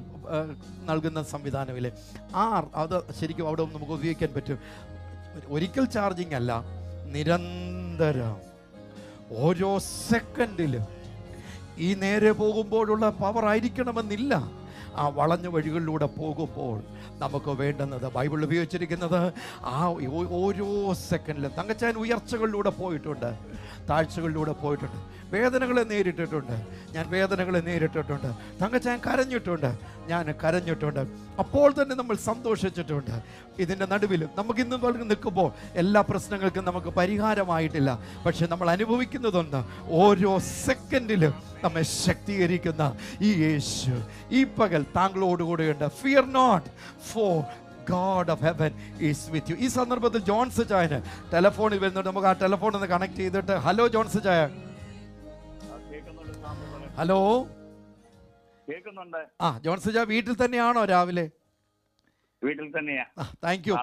നൽകുന്ന സംവിധാനമില്ലേ, അത് ശരിക്കും അവിടെ നമുക്ക് ഉപയോഗിക്കാൻ പറ്റും. ഒരിക്കൽ ചാർജിങ് അല്ല, നിരന്തരം ഓരോ സെക്കൻഡിലും ഈ നേരെ പോകുമ്പോഴുള്ള പവർ ആയിരിക്കണമെന്നില്ല. ആ വളഞ്ഞ വഴികളിലൂടെ പോകുമ്പോൾ നമുക്ക് വേണ്ടുന്നത്, ബൈബിളിൽ ഉപയോഗിച്ചിരിക്കുന്നത്, ആ ഓരോ സെക്കൻഡിലും തങ്കച്ചാൻ ഉയർച്ചകളിലൂടെ പോയിട്ടുണ്ട്, താഴ്ചകളിലൂടെ പോയിട്ടുണ്ട്, വേദനകളെ നേരിട്ടിട്ടുണ്ട്. ഞാൻ വേദനകളെ നേരിട്ടിട്ടുണ്ട്. തങ്കച്ചാൻ കരഞ്ഞിട്ടുണ്ട്, ഞാൻ കരഞ്ഞിട്ടുണ്ട്. അപ്പോൾ തന്നെ നമ്മൾ സന്തോഷിച്ചിട്ടുണ്ട്. ഇതിൻ്റെ നടുവിലും നമുക്കിന്ന് നിൽക്കുമ്പോൾ എല്ലാ പ്രശ്നങ്ങൾക്കും നമുക്ക് പരിഹാരമായിട്ടില്ല. പക്ഷെ നമ്മൾ അനുഭവിക്കുന്നതുണ്ട്, ഓരോ സെക്കൻഡിലും നമ്മെ ശക്തീകരിക്കുന്ന ഈ യേശു ഈ പകൽ താങ്കളോടുകൂടെയുണ്ട്. Fear not, for God of heaven is with you. ഈ സന്ദർഭത്തിൽ ജോൺസ് ചായന് ടെലഫോണിൽ വരുന്നുണ്ട്. നമുക്ക് ആ ടെലഫോൺ ഒന്ന് കണക്ട് ചെയ്തിട്ട്, ഹലോ ജോൺസ് ചായ. ഹലോ,
കേൾക്കുന്നുണ്ട്.
ജോൺസ് ചായ വീട്ടിൽ തന്നെയാണോ രാവിലെ?
വീട്ടിൽ തന്നെയാ.
Thank you.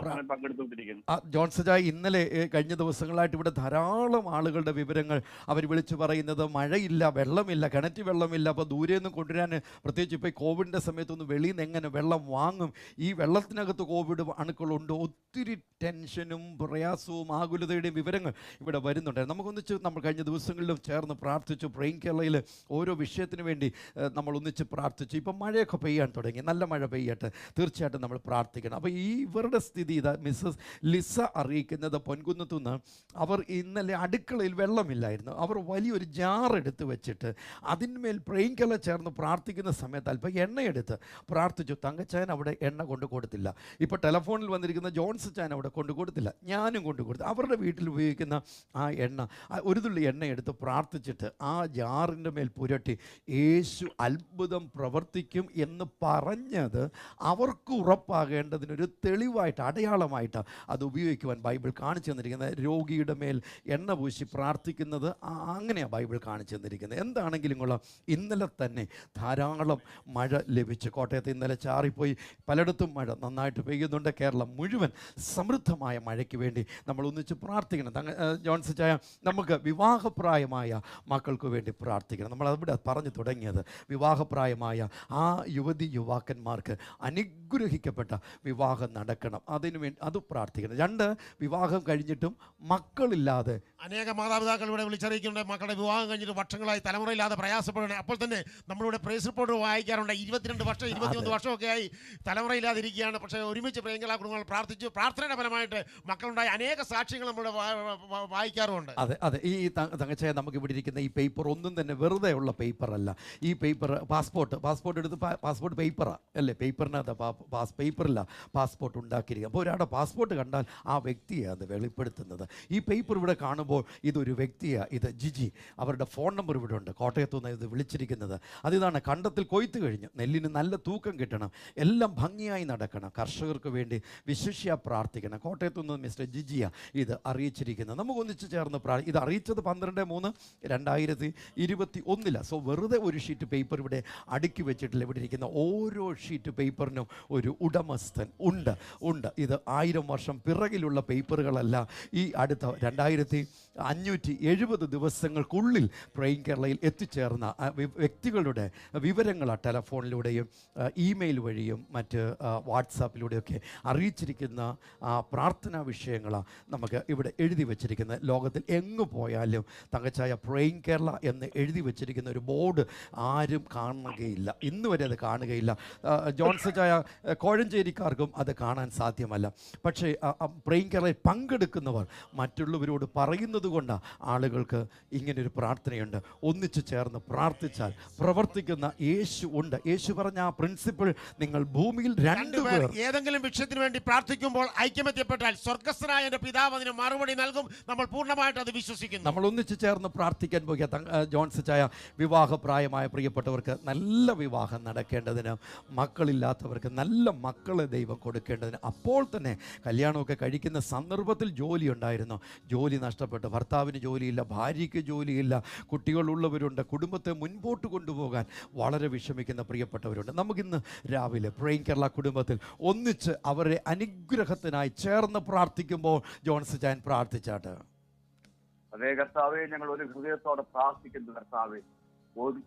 ജോൺസ് ചായ, ഇന്നലെ കഴിഞ്ഞ ദിവസങ്ങളായിട്ട് ഇവിടെ ധാരാളം ആളുകളുടെ വിവരങ്ങൾ അവർ വിളിച്ചു പറയുന്നത്, മഴയില്ല, വെള്ളമില്ല, കിണറ്റ് വെള്ളമില്ല. അപ്പോൾ ദൂരെ നിന്നും കൊണ്ടുവരാൻ, പ്രത്യേകിച്ച് ഇപ്പോൾ കോവിഡിൻ്റെ സമയത്തൊന്ന് വെളിയിൽ നിന്ന് എങ്ങനെ വെള്ളം വാങ്ങും, ഈ വെള്ളത്തിനകത്ത് കോവിഡ് അണുക്കളുണ്ട്, ഒത്തിരി ടെൻഷനും പ്രയാസവും ആകുലതയുടെയും വിവരങ്ങൾ ഇവിടെ വരുന്നുണ്ടായിരുന്നു. നമുക്കൊന്നിച്ച് നമ്മൾ കഴിഞ്ഞ ദിവസങ്ങളിലും ചേർന്ന് പ്രാർത്ഥിച്ചു. പ്രേയിങ് കേരളയിൽ ഓരോ വിഷയത്തിന് വേണ്ടി നമ്മൾ ഒന്നിച്ച് പ്രാർത്ഥിച്ചു. ഇപ്പം മഴയൊക്കെ പെയ്യാൻ തുടങ്ങി, നല്ല മഴ പെയ്യട്ടെ, തീർച്ചയായിട്ടും നമ്മൾ പ്രാർത്ഥിക്കണം. അപ്പോൾ ഈ ഇവരുടെ സ്ഥിതി ഇതാ, മിസ്സസ് ലിസ അറിയിക്കുന്നത് പൊൻകുന്നത്തുനിന്ന്, അവർ ഇന്നലെ അടുക്കളയിൽ വെള്ളമില്ലായിരുന്നു. അവർ വലിയൊരു ജാർ എടുത്ത് വെച്ചിട്ട് അതിന്മേൽ പ്രേയിങ് കേരള ചേർന്ന് പ്രാർത്ഥിക്കുന്ന സമയത്ത് അല്പം എണ്ണയെടുത്ത് പ്രാർത്ഥിച്ചു. തങ്കച്ചാൻ അവിടെ എണ്ണ കൊണ്ടു കൊടുത്തില്ല. ഇപ്പോൾ ടെലഫോണിൽ വന്നിരിക്കുന്ന ജോൺസ് ചാൻ അവിടെ കൊണ്ടു കൊടുത്തില്ല, ഞാനും കൊണ്ടു കൊടുത്തു. അവരുടെ വീട്ടിൽ ഉപയോഗിക്കുന്ന ആ എണ്ണ, ഒരു തുള്ളി എണ്ണ എടുത്ത് പ്രാർത്ഥിച്ചിട്ട് ആ ജാറിൻ്റെ മേൽ പുരട്ടി, യേശു അത്ഭുതം പ്രവർത്തിക്കും എന്ന് പറഞ്ഞത് അവർക്ക് ഉറപ്പാകേണ്ടതിനൊരു തെളിവായിട്ട്, അടയാളമായിട്ട് അത് ഉപയോഗിക്കുവാൻ ബൈബിൾ കാണിച്ചു തന്നിരിക്കുന്നത്. രോഗിയുടെ മേൽ എണ്ണ പൂശി പ്രാർത്ഥിക്കുന്നത് അങ്ങനെയാണ് ബൈബിൾ കാണിച്ചു തന്നിരിക്കുന്നത്. എന്താണെങ്കിലും കൊള്ളാം, ഇന്നലെ തന്നെ ധാരാളം മഴ ലഭിച്ചു. കോട്ടയത്ത് ഇന്നലെ ചാറിപ്പോയി, പലയിടത്തും മഴ നന്നായിട്ട് പെയ്യുന്നുണ്ട്. കേരളം മുഴുവൻ സമൃദ്ധമായ മഴയ്ക്ക് വേണ്ടി നമ്മൾ ഒന്നിച്ച് പ്രാർത്ഥിക്കണം. ജോൺസ് ചായ, നമുക്ക് വിവാഹപ്രായമായ മക്കൾക്ക് വേണ്ടി പ്രാർത്ഥിക്കണം. നമ്മൾ അവിടെ പറഞ്ഞു തുടങ്ങിയത്, വിവാഹപ്രായമായ ആ യുവാക്കന്മാർക്ക് അനുഗ്രഹിക്കപ്പെട്ട വിവാഹം നടക്കണം, അതിനുവേണ്ടി അത് പ്രാർത്ഥിക്കണം. 2, വിവാഹം കഴിഞ്ഞിട്ടും മക്കളില്ലാതെ
അനേക മാതാപിതാക്കൾ ഇവിടെ വിളിച്ചറിയിക്കുന്നുണ്ട്, മക്കളുടെ വിവാഹം കഴിഞ്ഞിട്ട് വർഷങ്ങളായി തലമുറയില്ലാതെ പ്രയാസപ്പെടണേ. അപ്പോൾ തന്നെ നമ്മളിവിടെ പ്രേസ് റിപ്പോർട്ട് വായിക്കാറുണ്ട്, 22 വർഷം 21 വർഷമൊക്കെ ആയി തലമുറയില്ലാതിരിക്കുകയാണ്. പക്ഷേ ഒരുമിച്ച് പ്രിയങ്കല കുടുംബങ്ങൾ പ്രാർത്ഥിച്ചു, പ്രാർത്ഥനയുടെ ഫലമായിട്ട് മക്കളുണ്ടായ അനേക സാക്ഷ്യങ്ങൾ നമ്മൾ വായിക്കാറുമുണ്ട്.
അതെ, ഈ തങ്കച്ചായ, നമുക്ക് ഇവിടെ ഇരിക്കുന്ന ഈ പേപ്പർ ഒന്നും തന്നെ വെറുതെ ഉള്ള പേപ്പറല്ല. ഈ പേപ്പർ പാസ്പോർട്ട് എടുത്ത് പാസ്പോർട്ട് പേപ്പറാണ് അല്ലേ, പേപ്പറിനകത്ത് പേപ്പറില്ല പാസ്പോർട്ട് ഉണ്ടാക്കിയിരിക്കുക. അപ്പോൾ ഒരാളുടെ പാസ്പോർട്ട് കണ്ടാൽ ആ വ്യക്തിയെ അത് വെളിപ്പെടുത്തുന്നത്. ഈ പേപ്പർ ഇവിടെ കാണുമ്പോൾ ഇതൊരു വ്യക്തിയാണ്, ഇത് ജിജി, അവരുടെ ഫോൺ നമ്പർ ഇവിടെ ഉണ്ട്, കോട്ടയത്തുനിന്ന് ഇത് വിളിച്ചിരിക്കുന്നത്. അതിതാണ്, കണ്ടത്തിൽ കൊയ്ത്ത് കഴിഞ്ഞു, നെല്ലിന് നല്ല തൂക്കം കിട്ടണം, എല്ലാം ഭംഗിയായി നടക്കണം, കർഷകർക്ക് വേണ്ടി വിശിഷ്യ പ്രാർത്ഥിക്കണം. കോട്ടയത്തുനിന്ന് മിസ്റ്റർ ജിജിയ ഇത് അറിയിച്ചിരിക്കുന്നത്. നമുക്കൊന്നിച്ച് ചേർന്ന് ഇത് അറിയിച്ചത് 12/3/2021. സോ വെറുതെ ഒരു ഷീറ്റ് പേപ്പർ ഇവിടെ അടുക്കി വെച്ചിട്ടില്ല. ഇവിടെ ഇരിക്കുന്ന ഓരോ ഷീറ്റ് പേപ്പറിനും ഒരു ഉടമസ്ഥൻ ഉണ്ട്. ഇത് 1000 വർഷം പിറകിലുള്ള പേപ്പറുകളല്ല. ഈ അടുത്ത 2570 ദിവസങ്ങൾക്കുള്ളിൽ പ്രേയിങ് കേരളയിൽ എത്തിച്ചേർന്ന വ്യക്തികളുടെ വിവരങ്ങൾ ടെലഫോണിലൂടെയും ഇമെയിൽ വഴിയും മറ്റ് വാട്സാപ്പിലൂടെയൊക്കെ അറിയിച്ചിരിക്കുന്ന പ്രാർത്ഥനാ വിഷയങ്ങളാണ് നമുക്ക് ഇവിടെ എഴുതി വച്ചിരിക്കുന്നത്. ലോകത്തിൽ എങ്ങു പോയാലും തങ്കച്ചായ പ്രേയിങ് കേരള എന്ന് എഴുതി വച്ചിരിക്കുന്ന ഒരു ബോർഡ് ആരും കാണുകയില്ല, ഇന്ന് വരെ അത് കാണുകയില്ല. ജോൺസൺ ചായ കോഴഞ്ചേരിക്കാർക്കും അത് കാണാൻ സാധ്യമല്ല. പക്ഷേ പ്രേയിങ് കേരളയിൽ പങ്കെടുക്കുന്നവർ മറ്റുള്ളവരോട് പറയുന്നത് കൊണ്ടാണ് ആളുകൾക്ക് ഇങ്ങനൊരു പ്രാർത്ഥനയുണ്ട്. ഒന്നിച്ചു ചേർന്ന് പ്രാർത്ഥിച്ചാൽ പ്രവർത്തിക്കുന്ന യേശു ഉണ്ട്. യേശു പറഞ്ഞ ആ പ്രിൻസിപ്പിൾ, നിങ്ങൾ ഭൂമിയിൽ രണ്ടുപേർ
ഏതെങ്കിലും വിഷയത്തിന് വേണ്ടി പ്രാർത്ഥിക്കുമ്പോൾ ഐക്യമത്യപ്പെട്ടാൽ സ്വർഗസ്ഥനായ എൻ്റെ പിതാവ് അതിന് മറുപടി നൽകും. നമ്മൾ പൂർണ്ണമായിട്ട് അത് വിശ്വസിക്കുന്നു.
നമ്മൾ ഒന്നിച്ചു ചേർന്ന് പ്രാർത്ഥിക്കാൻ പോകുക. ജോൺസൺ ചായ, വിവാഹപ്രായമായ പ്രിയപ്പെട്ടവർക്ക് നല്ല വിവാഹം നടക്കേണ്ടതിന്, മക്കളില്ലാത്തവർക്ക് നല്ല മക്കളെ ദൈവം കൊടുക്കേണ്ടതിന്, അപ്പോൾ തന്നെ കല്യാണമൊക്കെ കഴിക്കുന്ന സന്ദർഭത്തിൽ ജോലി ഉണ്ടായിരുന്നു, ജോലി നഷ്ടപ്പെട്ടു, ഭർത്താവിന് ജോലിയില്ല, ഭാര്യയ്ക്ക് ജോലിയില്ല, കുട്ടികളുള്ളവരുണ്ട്, കുടുംബത്തെ മുൻപോട്ട് കൊണ്ടുപോകാൻ വളരെ വിഷമിക്കുന്ന പ്രിയപ്പെട്ടവരുണ്ട്. നമുക്കിന്ന് രാവിലെ പ്രേയിങ് കേരള കുടുംബത്തിൽ ഒന്നിച്ച് അവരെ അനുഗ്രഹത്തിനായി ചേർന്ന് പ്രാർത്ഥിക്കുമ്പോൾ ജോൺസൺ ചായൻ പ്രാർത്ഥിച്ചാട്ട്.
അതേ കർത്താവെ, ഞങ്ങൾ ഒരു ഹൃദയത്തോടെ പ്രാർത്ഥിക്കുന്നു കർത്താവെ.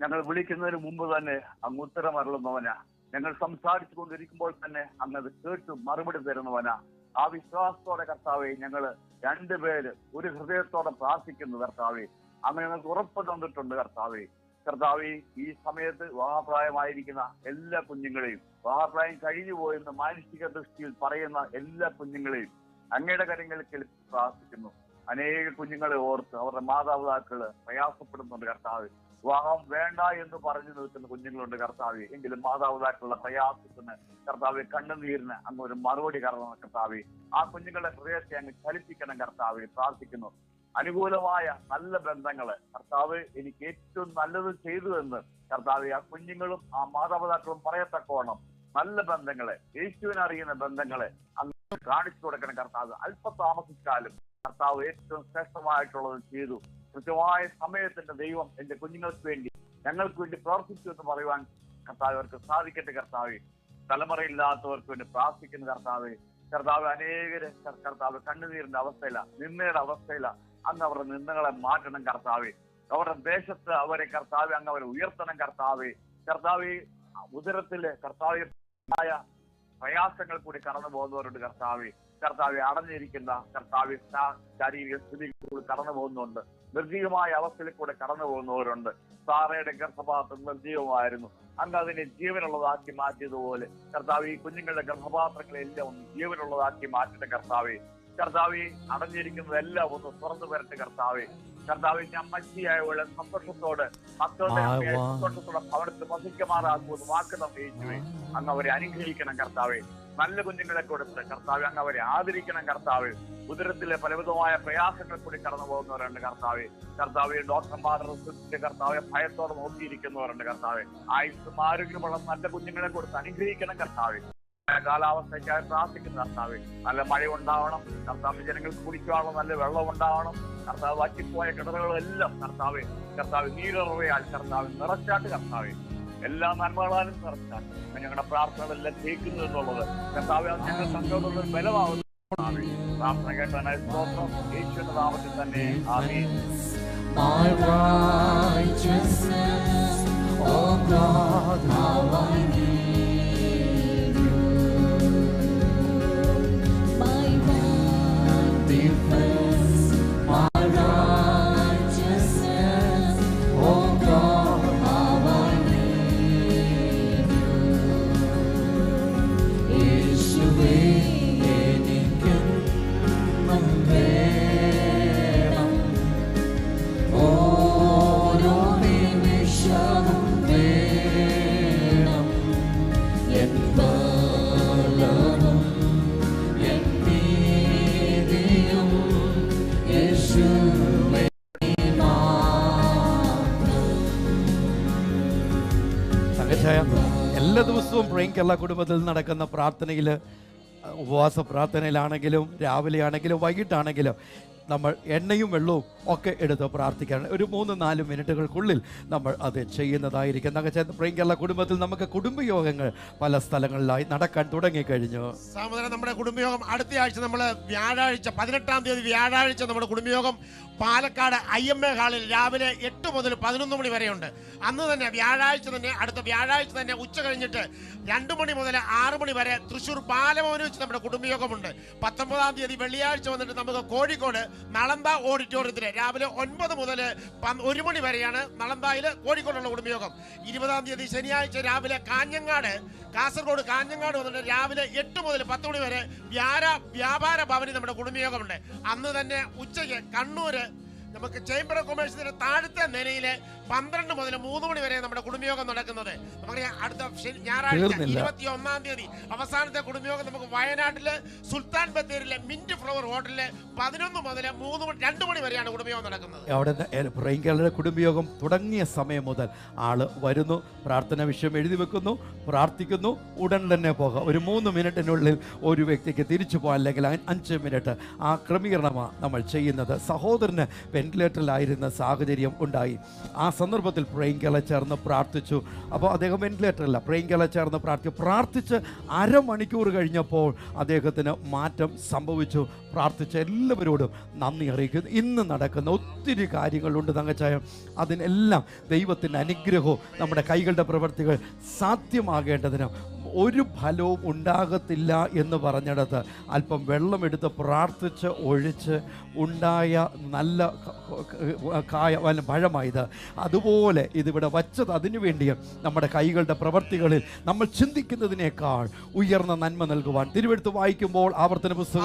ഞങ്ങൾ വിളിക്കുന്നതിന് മുമ്പ് തന്നെ അങ്ങ് ഉത്തരം അരുളുന്നവനാ. ഞങ്ങൾ സംസാരിച്ചു കൊണ്ടിരിക്കുമ്പോൾ തന്നെ അങ്ങ് അത് കേട്ട് മറുപടി തരുന്നവനാ. ആ വിശ്വാസത്തോടെ കർത്താവെ ഞങ്ങൾ രണ്ടുപേര് ഒരു ഹൃദയത്തോടെ പ്രാർത്ഥിക്കുന്നു കർത്താവെ. അങ്ങനെ ഞങ്ങൾക്ക് ഉറപ്പ് തന്നിട്ടുണ്ട് കർത്താവെ. കർത്താവെ, ഈ സമയത്ത് വിവാഹപ്രായമായിരിക്കുന്ന എല്ലാ കുഞ്ഞുങ്ങളെയും, വിവാഹപ്രായം കഴിഞ്ഞു പോയെന്ന് മാനസിക ദൃഷ്ടിയിൽ പറയുന്ന എല്ലാ കുഞ്ഞുങ്ങളെയും അങ്ങയുടെ കരങ്ങളിൽ പ്രാർത്ഥിക്കുന്നു. അനേക കുഞ്ഞുങ്ങളെ ഓർത്ത് അവരുടെ മാതാപിതാക്കള് പ്രയാസപ്പെടുന്നുണ്ട് കർത്താവ്. വിവാഹം വേണ്ട എന്ന് പറഞ്ഞു നിൽക്കുന്ന കുഞ്ഞുങ്ങളുണ്ട് കർത്താവ്. എങ്കിലും മാതാപിതാക്കളുടെ പ്രയാസത്തിന് കർത്താവ്, കണ്ണുനീരിന് അങ്ങ് ഒരു മറുപടി കറങ്ങണം കർത്താവ്. ആ കുഞ്ഞുങ്ങളുടെ ഹൃദയത്തെ അങ്ങ് ചലിപ്പിക്കണം കർത്താവ്. പ്രാർത്ഥിക്കുന്നു അനുകൂലമായ നല്ല ബന്ധങ്ങള് കർത്താവ് എനിക്ക് ഏറ്റവും നല്ലത് ചെയ്തു എന്ന് കർത്താവ് ആ കുഞ്ഞുങ്ങളും ആ മാതാപിതാക്കളും പറയത്തക്കോണം നല്ല ബന്ധങ്ങളെ, യേശുവിനറിയുന്ന ബന്ധങ്ങളെ അങ്ങ് കാണിച്ചു കൊടുക്കണം കർത്താവ്. അല്പം താമസിച്ചാലും കർത്താവ് ഏറ്റവും ശ്രേഷ്ഠമായിട്ടുള്ളത് ചെയ്തു. കൃത്യമായ സമയത്തിന്റെ ദൈവം എന്റെ കുഞ്ഞുങ്ങൾക്ക് വേണ്ടി, ഞങ്ങൾക്ക് വേണ്ടി പ്രവർത്തിച്ചു എന്ന് പറയുവാൻ കർത്താവ് അവർക്ക് സാധിക്കട്ടെ കർത്താവ്. തലമുറയില്ലാത്തവർക്ക് വേണ്ടി പ്രാർത്ഥിക്കുന്ന കർത്താവ്. കർത്താവ് അനേകര് കർത്താവ് കണ്ണുനീരിന്റെ അവസ്ഥയില, നിന്ദയുടെ അവസ്ഥയില. അങ്ങ് അവരുടെ നിന്ദകളെ മാറ്റണം കർത്താവ്. അവരുടെ ദേശത്ത് അവരെ കർത്താവ് അങ്ങ് അവരെ ഉയർത്തണം കർത്താവ്. കർത്താവ് ഉദരത്തില് കർത്താവ് പ്രയാസങ്ങൾ കൂടി കടന്നു പോകുന്നവരുണ്ട് കർത്താവ്. കർത്താവ് അടഞ്ഞിരിക്കുന്ന കർത്താവ് ശാരീരിക സ്ഥിതി കൂടി കടന്നു പോകുന്നുണ്ട്. നിർജീവമായ അവസ്ഥയിൽ കൂടെ കടന്നു പോകുന്നവരുണ്ട്. സാറയുടെ ഗർഭപാത്രം നിർജീവമായിരുന്നു, അങ്ങ് അതിനെ ജീവനുള്ളതാക്കി മാറ്റിയതുപോലെ കർത്താവ് ഈ കുഞ്ഞുങ്ങളുടെ ഗർഭപാത്രങ്ങളെല്ലാം ഒന്ന് ജീവനുള്ളതാക്കി മാറ്റിട്ട് കർത്താവ്. കർത്താവ് അടഞ്ഞിരിക്കുന്നതെല്ലാം ഒന്ന് തുറന്നു വരട്ടെ കർത്താവ്. കർത്താവ് അമ്മച്ചിയായുള്ള സന്തോഷത്തോട് മക്കളുടെ സന്തോഷത്തോടെ അവിടുത്തെ വസിക്കമാറാകുമെന്ന് വാക്ക് നമ്മെ അങ്ങ് അവരെ അനുഗ്രഹിക്കണം കർത്താവ്. നല്ല കുഞ്ഞുങ്ങളെ കൊടുത്ത് കർത്താവ് അങ്ങ് അവരെ ആദരിക്കണം കർത്താവ്. ഉദരത്തിലെ പലവിധമായ പ്രയാസങ്ങൾ കൂടി കടന്നു പോകുന്നവരുണ്ട് കർത്താവ്. കർത്താവ് ഡോക്ടർമാരുടെ കർത്താവ് ഭയത്തോടെ നോക്കിയിരിക്കുന്നവരുണ്ട് കർത്താവ്. ആയുസ്സും ആരോഗ്യമുള്ള നല്ല കുഞ്ഞുങ്ങളെ കൊടുത്ത് അനുഗ്രഹിക്കണം കർത്താവ്. കാലാവസ്ഥയ്ക്കായി പ്രാർത്ഥിക്കുന്ന കർത്താവ്. നല്ല മഴ ഉണ്ടാവണം കർത്താവ്, ജനങ്ങൾക്ക് കുടിക്കാനുള്ള നല്ല വെള്ളം ഉണ്ടാവണം കർത്താവ്. വറ്റിപ്പോയ കിണറുകളെല്ലാം കർത്താവ് നീരുറവയാൽ കർത്താവ് നിറച്ചാട്ട് കർത്താവ്. എല്ലാ നന്മകളാലും നിറച്ചാട്ട് ഞങ്ങളുടെ പ്രാർത്ഥനകളെല്ലാം കേൾക്കുന്നു എന്നുള്ളത് കർത്താവ് ഞങ്ങൾ സംഘമുള്ള ബലമാവുന്നു. പ്രാർത്ഥന കേട്ടതിനായി സ്തോത്രം. യേശുവിന്റെ നാമത്തിൽ തന്നെ ആമേൻ.
My righteousness, oh God, how I need you. My one defense, my righteousness, oh God, how I need you. യേശുവേ, എനിക്കെന്നും വേണം, ഓരോ നിമിഷവും വേണം, എൻ ബലവും എൻ നീതിയും യേശുവേ മാത്രം.
സംഘച്ചായ എല്ലാ ദിവസവും പ്രേയിങ് കേരള കുടുംബത്തിൽ നടക്കുന്ന പ്രാർത്ഥനയിൽ, ഉപവാസ പ്രാർത്ഥനയിലാണെങ്കിലും രാവിലെ ആണെങ്കിലും വൈകിട്ടാണെങ്കിലും നമ്മൾ എണ്ണയും വെള്ളവും ഒക്കെ എടുത്ത് പ്രാർത്ഥിക്കണം. ഒരു 3-4 മിനിറ്റുകൾക്കുള്ളിൽ നമ്മൾ അത് ചെയ്യുന്നതായിരിക്കും. പ്രൈം കേരള കുടുംബത്തിൽ നമുക്ക് കുടുംബയോഗങ്ങൾ പല സ്ഥലങ്ങളിലായി നടക്കാൻ തുടങ്ങിക്കഴിഞ്ഞു.
സഹോദരൻ, നമ്മുടെ കുടുംബയോഗം അടുത്ത ആഴ്ച നമ്മൾ വ്യാഴാഴ്ച 18-ാം തീയതി വ്യാഴാഴ്ച നമ്മുടെ കുടുംബയോഗം പാലക്കാട് IMA ഹാളിൽ രാവിലെ 8 മുതൽ 11 മണി വരെയുണ്ട്. അന്ന് തന്നെ വ്യാഴാഴ്ച തന്നെ, അടുത്ത വ്യാഴാഴ്ച തന്നെ ഉച്ച കഴിഞ്ഞിട്ട് 2 മണി മുതൽ 6 മണി വരെ തൃശ്ശൂർ ബാലഭവനിൽ വെച്ച് നമ്മുടെ കുടുംബയോഗമുണ്ട്. 19-ാം തീയതി വെള്ളിയാഴ്ച വന്നിട്ട് നമുക്ക് കോഴിക്കോട് നളന്ദ ഓഡിറ്റോറിയത്തിൽ രാവിലെ 9 മുതൽ 1 മണി വരെയാണ് നളന്ദയിൽ കോഴിക്കോടുള്ള കുടുംബയോഗം. 20-ാം തീയതി ശനിയാഴ്ച രാവിലെ കാസർഗോഡ് കാഞ്ഞങ്ങാട് വന്നിട്ട് രാവിലെ 8 മുതൽ 10 മണി വരെ വ്യാപാര ഭവനിൽ നമ്മുടെ കുടുംബയോഗമുണ്ട്. അന്ന് തന്നെ ഉച്ചയ്ക്ക് കണ്ണൂര് നമുക്ക് ചേംബർ ഓഫ് കൊമേഴ്സിന്റെ താഴത്തെ നിലയിലെ 12 മുതൽ 3 മണി വരെ നമ്മുടെ കുടുംബയോഗം നടക്കുന്നത്. നമുക്ക് അടുത്ത ഞായറാഴ്ച 21-ാം തീയതി അവസാനത്തെ കുടുംബയോഗം നമുക്ക് വയനാട്ടില് സുൽത്താൻ ബത്തേരിയിലെ മിന്റ് ഫ്ലവർ ഹോട്ടലില് 11 മുതൽ 2 മണി വരെയാണ് കുടുംബയോഗം നടക്കുന്നത്.
അവിടെ പ്രൈം കേരള കുടുംബയോഗം തുടങ്ങിയ സമയം മുതൽ ആള് വരുന്നു, പ്രാർത്ഥന വിഷയം എഴുതി വെക്കുന്നു, പ്രാർത്ഥിക്കുന്നു, ഉടൻ തന്നെ പോകാം. ഒരു 3 മിനിറ്റിനുള്ളിൽ ഒരു വ്യക്തിക്ക് തിരിച്ചു പോകാൻ, അല്ലെങ്കിൽ 5 മിനിറ്റ് ആ ക്രമീകരണമാണ് നമ്മൾ ചെയ്യുന്നത്. സഹോദരന് വെന്റിലേറ്ററിലായിരുന്ന സാഹചര്യം ഉണ്ടായി. ആ സന്ദർഭത്തിൽ പ്രൈം കേരള ചേർന്ന് പ്രാർത്ഥിച്ചു. അപ്പോൾ അദ്ദേഹം വെന്റിലേറ്ററില്ല, പ്രൈം കേരള ചേർന്ന് പ്രാർത്ഥിച്ച് അരമണിക്കൂർ കഴിഞ്ഞപ്പോൾ അദ്ദേഹത്തിന് മാറ്റം സംഭവിച്ചു. പ്രാർത്ഥിച്ച എല്ലാവരോടും നന്ദി അറിയിക്കുന്നു. ഇന്ന് നടക്കുന്ന ഒത്തിരി കാര്യങ്ങളുണ്ട് തങ്കച്ചായ, അതിനെല്ലാം ദൈവത്തിൻ്റെ അനുഗ്രഹവും നമ്മുടെ കൈകളുടെ പ്രവൃത്തികൾ സാധ്യമാകേണ്ടതിന് ഒരു ഫലവും ഉണ്ടാകത്തില്ല എന്ന് പറഞ്ഞിടത്ത് അല്പം വെള്ളമെടുത്ത് പ്രാർത്ഥിച്ച് ഒഴിച്ച് ഉണ്ടായ നല്ല പഴമായത്. അതുപോലെ ഇതിവിടെ വച്ചത് അതിനു വേണ്ടിയും നമ്മുടെ കൈകളുടെ പ്രവൃത്തികളിൽ നമ്മൾ ചിന്തിക്കുന്നതിനേക്കാൾ ഉയർന്ന നന്മ നൽകുവാൻ. തിരുവെഴുത്ത് വായിക്കുമ്പോൾ ആവർത്തന പുസ്തകം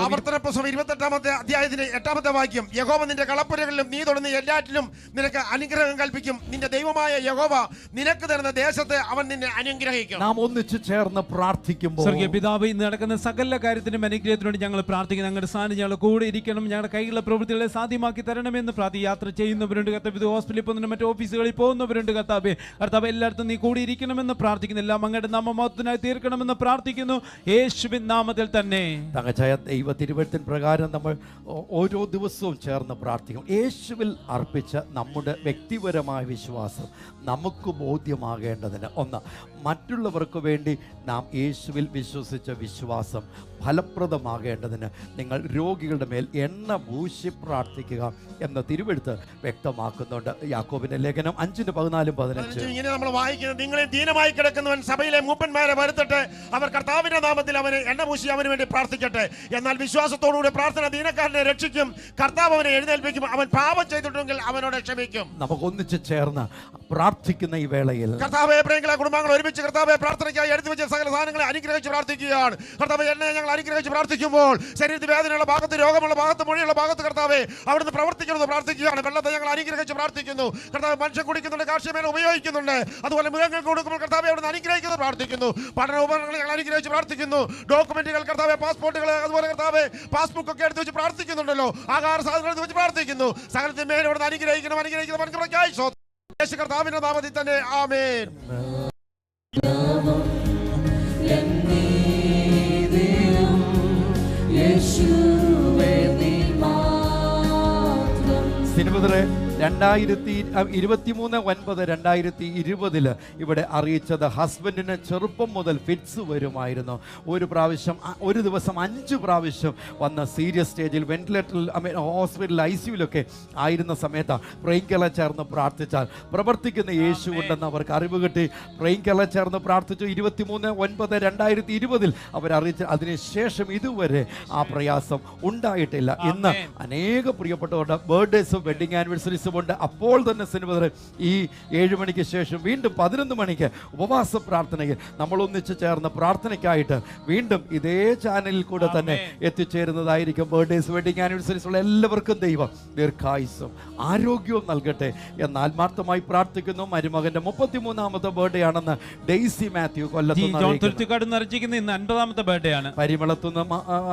28-ാമത്തെ അധ്യായത്തിന് 8-ാമത്തെ വാക്യം, യഹോവ നിന്റെ കളപ്പുരകളിലും നീ തൊടുന്ന എല്ലാറ്റിലും നിനക്ക് അനുഗ്രഹം കൽപ്പിക്കും. നിന്റെ ദൈവമായ യഹോവ നിനക്ക് തരുന്ന ദേശത്ത് അവൻ നിന്നെ അനുഗ്രഹിക്കും.
നാം ഒന്നിച്ചു ചേർന്ന് പ്രാർത്ഥിക്കുമ്പോൾ
സ്വർഗീയ പിതാവേ, ഇന്ന് നടക്കുന്ന സകല കാര്യത്തിനും അനുഗ്രഹത്തിനോട് ഞങ്ങൾ പ്രാർത്ഥിക്കുന്നു. ഞങ്ങളുടെ സ്ഥാനം ഞങ്ങൾ കൂടെ ഇരിക്കണം, ഞങ്ങളുടെ കൈകളുടെ പ്രവൃത്തികളെ സാധ്യമാക്കി തരണമെന്ന് യാത്ര ചെയ്യുന്നവരുണ്ട് കർത്താവ്, ഹോസ്പിറ്റലിൽ പോകുന്ന മറ്റു ഓഫീസുകളിൽ പോകുന്നവരുണ്ട് കർത്താവ്, എല്ലായിടത്തും നീ കൂടി ഇരിക്കണമെന്ന് പ്രാർത്ഥിക്കുന്നു. എല്ലാം അങ്ങയുടെ നാമമഹത്വത്തിനായി തീർക്കണമെന്ന് പ്രാർത്ഥിക്കുന്നു, യേശുവിൻ നാമത്തിൽ തന്നെ.
തങ്കച്ചായ, ദൈവ തിരുവഴുത്തിൻ പ്രകാരം നമ്മൾ ഓരോ ദിവസവും ചേർന്ന് പ്രാർത്ഥിക്കും. യേശുവിൽ അർപ്പിച്ച നമ്മുടെ വ്യക്തിപരമായ വിശ്വാസം നമുക്ക് ബോധ്യമാകേണ്ടതിന്, ഒന്ന്, മറ്റുള്ളവർക്ക് വേണ്ടി നാം യേശുവിൽ വിശ്വസിച്ച വിശ്വാസം ഫലപ്രദമാകേണ്ടതിന് നിങ്ങൾ രോഗികളുടെ മേൽ എണ്ണ പൂശി പ്രാർത്ഥിക്കുക എന്ന തിരുവെഴുത്ത് വ്യക്തമാക്കുന്നുണ്ട്. യാക്കോബിന്റെ ലേഖനം 5:14-15
ഇങ്ങനെ നമ്മൾ വായിക്കുന്നത്, നിങ്ങളെ ദീനമായി കിടക്കുന്നവൻ സഭയിലെ മൂപ്പന്മാരെ വരുത്തട്ടെ, അവർ കർത്താവിന്റെ നാമത്തിൽ അവനെ എണ്ണ പൂശി അവന് വേണ്ടി പ്രാർത്ഥിക്കട്ടെ. എന്നാൽ വിശ്വാസത്തോടുകൂടി പ്രാർത്ഥന ദീനക്കാരനെ രക്ഷിക്കും, കർത്താവ് അവനെ എഴുന്നേൽപ്പിക്കും, അവൻ പാപം ചെയ്തിട്ടുണ്ടെങ്കിൽ അവനോട് ക്ഷമിക്കും.
നമുക്ക് ഒന്നിച്ച് ചേർന്ന് പ്രാർത്ഥിക്കുന്ന ഈ വേളയിൽ
കർത്താവേ, പ്രിയങ്കല കുടുംബങ്ങൾ ഒരുമിച്ച് കർത്താവെ പ്രാർത്ഥനയ്ക്കായി എടുത്തു വെച്ച സകല സാധനങ്ങളെ അനുഗ്രഹിച്ച് പ്രാർത്ഥിക്കുകയാണ്. കർത്താവെ, എന്നെ ഞങ്ങൾ അനുഗ്രഹിച്ച് പ്രാർത്ഥിക്കുമ്പോൾ ശരീരത്തിൽ വേദനയുള്ള ഭാഗത്ത്, രോഗമുള്ള ഭാഗത്ത്, മൊഴിയുള്ള ഭാഗത്ത് കർത്താവെ അവിടുന്ന് പ്രവർത്തിക്കുന്നത് പ്രാർത്ഥിക്കുകയാണ്. വെള്ളത്തെ ഞങ്ങൾ അനുഗ്രഹിച്ച് പ്രാർത്ഥിക്കുന്നു. കർത്താവ്, മനുഷ്യൻ കുടിക്കുന്നുണ്ട്, കാർഷികമേഖല ഉപയോഗിക്കുന്നുണ്ട്, അതുപോലെ മൃഗങ്ങൾക്ക് കൊടുക്കുമ്പോൾ കർത്താവെ അവിടുന്ന് അനുഗ്രഹിക്കുന്നത് പ്രാർത്ഥിക്കുന്നു. പഠന ഉപകരണങ്ങൾ ഞങ്ങൾ അനുഗ്രഹിച്ച് പ്രാർത്ഥിക്കുന്നു. ഡോക്യുമെന്റുകൾ കർത്താവെ, പാസ്പോർട്ടുകൾ, അതുപോലെ കർത്താവെ പാസ്ബുക്ക് ഒക്കെ എടുത്ത് വെച്ച് പ്രാർത്ഥിക്കുന്നുണ്ടല്ലോ, ആഹാര സാധനങ്ങൾ എടുത്ത് വെച്ച് പ്രാർത്ഥിക്കുന്നു. സകലത്തിൽ മേലെ അവിടുന്ന് അനുഗ്രഹിക്കണം. യേശു കർത്താവിന്റെ നാമത്തിൽ തന്നെ ആമേൻ.
സിനിമകളെ 2023-9-2020 ഇവിടെ അറിയിച്ചത് ഹസ്ബൻഡിന് ചെറുപ്പം മുതൽ ഫിറ്റ്സ് വരുമായിരുന്നു. ഒരു ദിവസം 5 പ്രാവശ്യം വന്ന സീരിയസ് സ്റ്റേജിൽ വെന്റിലേറ്ററിൽ ഹോസ്പിറ്റലിൽ ICUലൊക്കെ ആയിരുന്ന സമയത്ത് പ്രൈം കേരള ചേർന്ന് പ്രാർത്ഥിച്ചാൽ പ്രവർത്തിക്കുന്ന യേശു ഉണ്ടെന്ന് അവർക്ക് അറിവ് കിട്ടി. പ്രൈം കേരള ചേർന്ന് പ്രാർത്ഥിച്ചു. 23-9-2020 അവരറിയിച്ച അതിനുശേഷം ഇതുവരെ ആ പ്രയാസം ഉണ്ടായിട്ടില്ല. ഇന്ന് അനേക പ്രിയപ്പെട്ടവരുടെ ബർത്ത്ഡേസും വെഡിങ് ആനിവേഴ്സറീസും ഉണ്ട്. അപ്പോൾ തന്നെ സിനിമ ഈ 7 മണിക്ക് ശേഷം വീണ്ടും 11 മണിക്ക് ഉപവാസ പ്രാർത്ഥനയിൽ നമ്മൾ ഒന്നിച്ച് ചേർന്ന് പ്രാർത്ഥനയ്ക്കായിട്ട് വീണ്ടും ഇതേ ചാനലിൽ കൂടെ തന്നെ എത്തിച്ചേരുന്നതായിരിക്കും. ബർത്ത്ഡേസ്, വെഡിങ് ആനിവേഴ്സറീസ് ഉള്ള എല്ലാവർക്കും ദൈവം ദീർഘായുസ്സും ആരോഗ്യവും നൽകട്ടെ എന്ന് ആത്മാർത്ഥമായി പ്രാർത്ഥിക്കുന്നു. മരുമകന്റെ 33ാമത്തെ ബർത്ത്ഡേ ആണെന്ന് ഡെയ്സി മാത്യു കൊല്ലത്തുനിന്ന്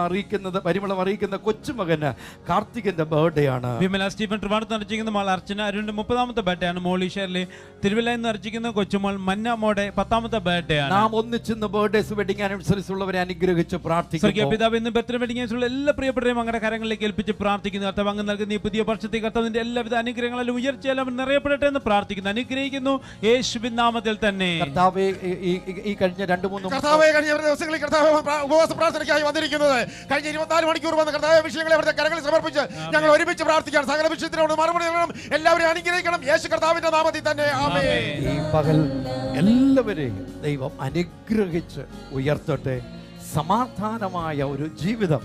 അറിയിക്കുന്ന
പരിമളം അറിയിക്കുന്ന കൊച്ചുമകന് കാർത്തികന്റെ ബർത്ത്ഡേ ആണ്.
സ്റ്റീഫൻ നടത്തിയിരിക്കുന്ന കൊച്ചുമോൾ അർച്ചന അരുണിന്റെ 30ാമത്തെ ബർത്ത്ഡേ ആണ്. മോളി ഷെർലി തിരുവല്ലയിൽ നിന്ന് അർച്ചിക്കുന്ന കൊച്ചുമോൾ മന്നമ്മോടെ 10ാമത്തെ ബർത്ത്ഡേ ആണ്.
നാം ഒന്നിച്ചിന്ന് ബർത്ത്ഡേസ് വെഡിങ് ആനിവേഴ്സറീസ് ഉള്ളവരെ അനുഗ്രഹിച്ച് പ്രാർത്ഥിക്കുന്നു.
സ്വർഗീയ പിതാവ് ഇന്ന് ബർത്ത്ഡേ വെഡിങ് ആനിവേഴ്സറിയുള്ള എല്ലാ പ്രിയപ്പെട്ടവരെയും അങ്ങയുടെ കരങ്ങളിലേക്ക് ഏൽപ്പിച്ച് പ്രാർത്ഥിക്കുന്നു. കർത്താവ് അങ്ങ് നൽകുന്ന ഈ പുതിയ വർഷത്തെ കർത്താവിന്റെ എല്ലാവിധ അനുഗ്രഹങ്ങളിലും ഉയർച്ചയെല്ലാം നിറയപ്പെടട്ടെ എന്ന് പ്രാർത്ഥിക്കുന്നു, അനുഗ്രഹിക്കുന്നു യേശുവിൻ നാമത്തിൽ തന്നെ.
കർത്താവേ, ഈ കഴിഞ്ഞ 2-3
കർത്താവേ, കഴിഞ്ഞ ദിവസങ്ങളിൽ കർത്താവ് ഉപവാസ പ്രാർത്ഥനയ്ക്കായി വന്നിരിക്കുന്നത് കഴിഞ്ഞ 24 മണിക്കൂർ വന്ന് കർത്താവ് വിഷയങ്ങളെ അവിടുത്തെ കരങ്ങളിൽ സമർപ്പിച്ച് ഞങ്ങൾ ഒരുമിച്ച് പ്രാർത്ഥിക്കാൻ സകല വിഷയത്തിനോട് മറുപടി നൽകണം. എല്ലാവരെയും അനുഗ്രഹിക്കണം യേശു കർത്താവിന്റെ നാമത്തിൽ തന്നെ. ആമേൻ.
ഈ പകൽ എല്ലാവരെയും ദൈവം അനുഗ്രഹിച്ച് ഉയർത്തട്ടെ. സമാധാനമായ ഒരു ജീവിതം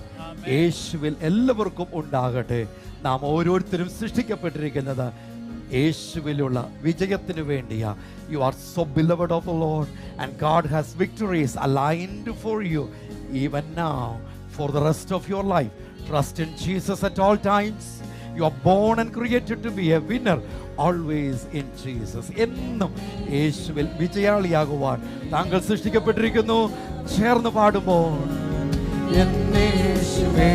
യേശുവിൽ എല്ലാവർക്കും ഉണ്ടാകട്ടെ. നാം ഓരോരുത്തരും സൃഷ്ടിക്കപ്പെട്ടിരിക്കുന്നത് യേശുവിലുള്ള വിജയത്തിന് വേണ്ടിയാ. You are so beloved of the Lord and God has victories aligned for you even now for the rest of your life. Trust in Jesus at all times. You are born and created to be a winner. Always in Jesus. എന്നും യേശുവിൽ വിജയാളിയാകുവാൻ താങ്കൾ സൃഷ്ടിക്കപ്പെട്ടിരിക്കുന്നു. ചേർന്ന് പാടുമ്പോൾ എന്നേശുവേ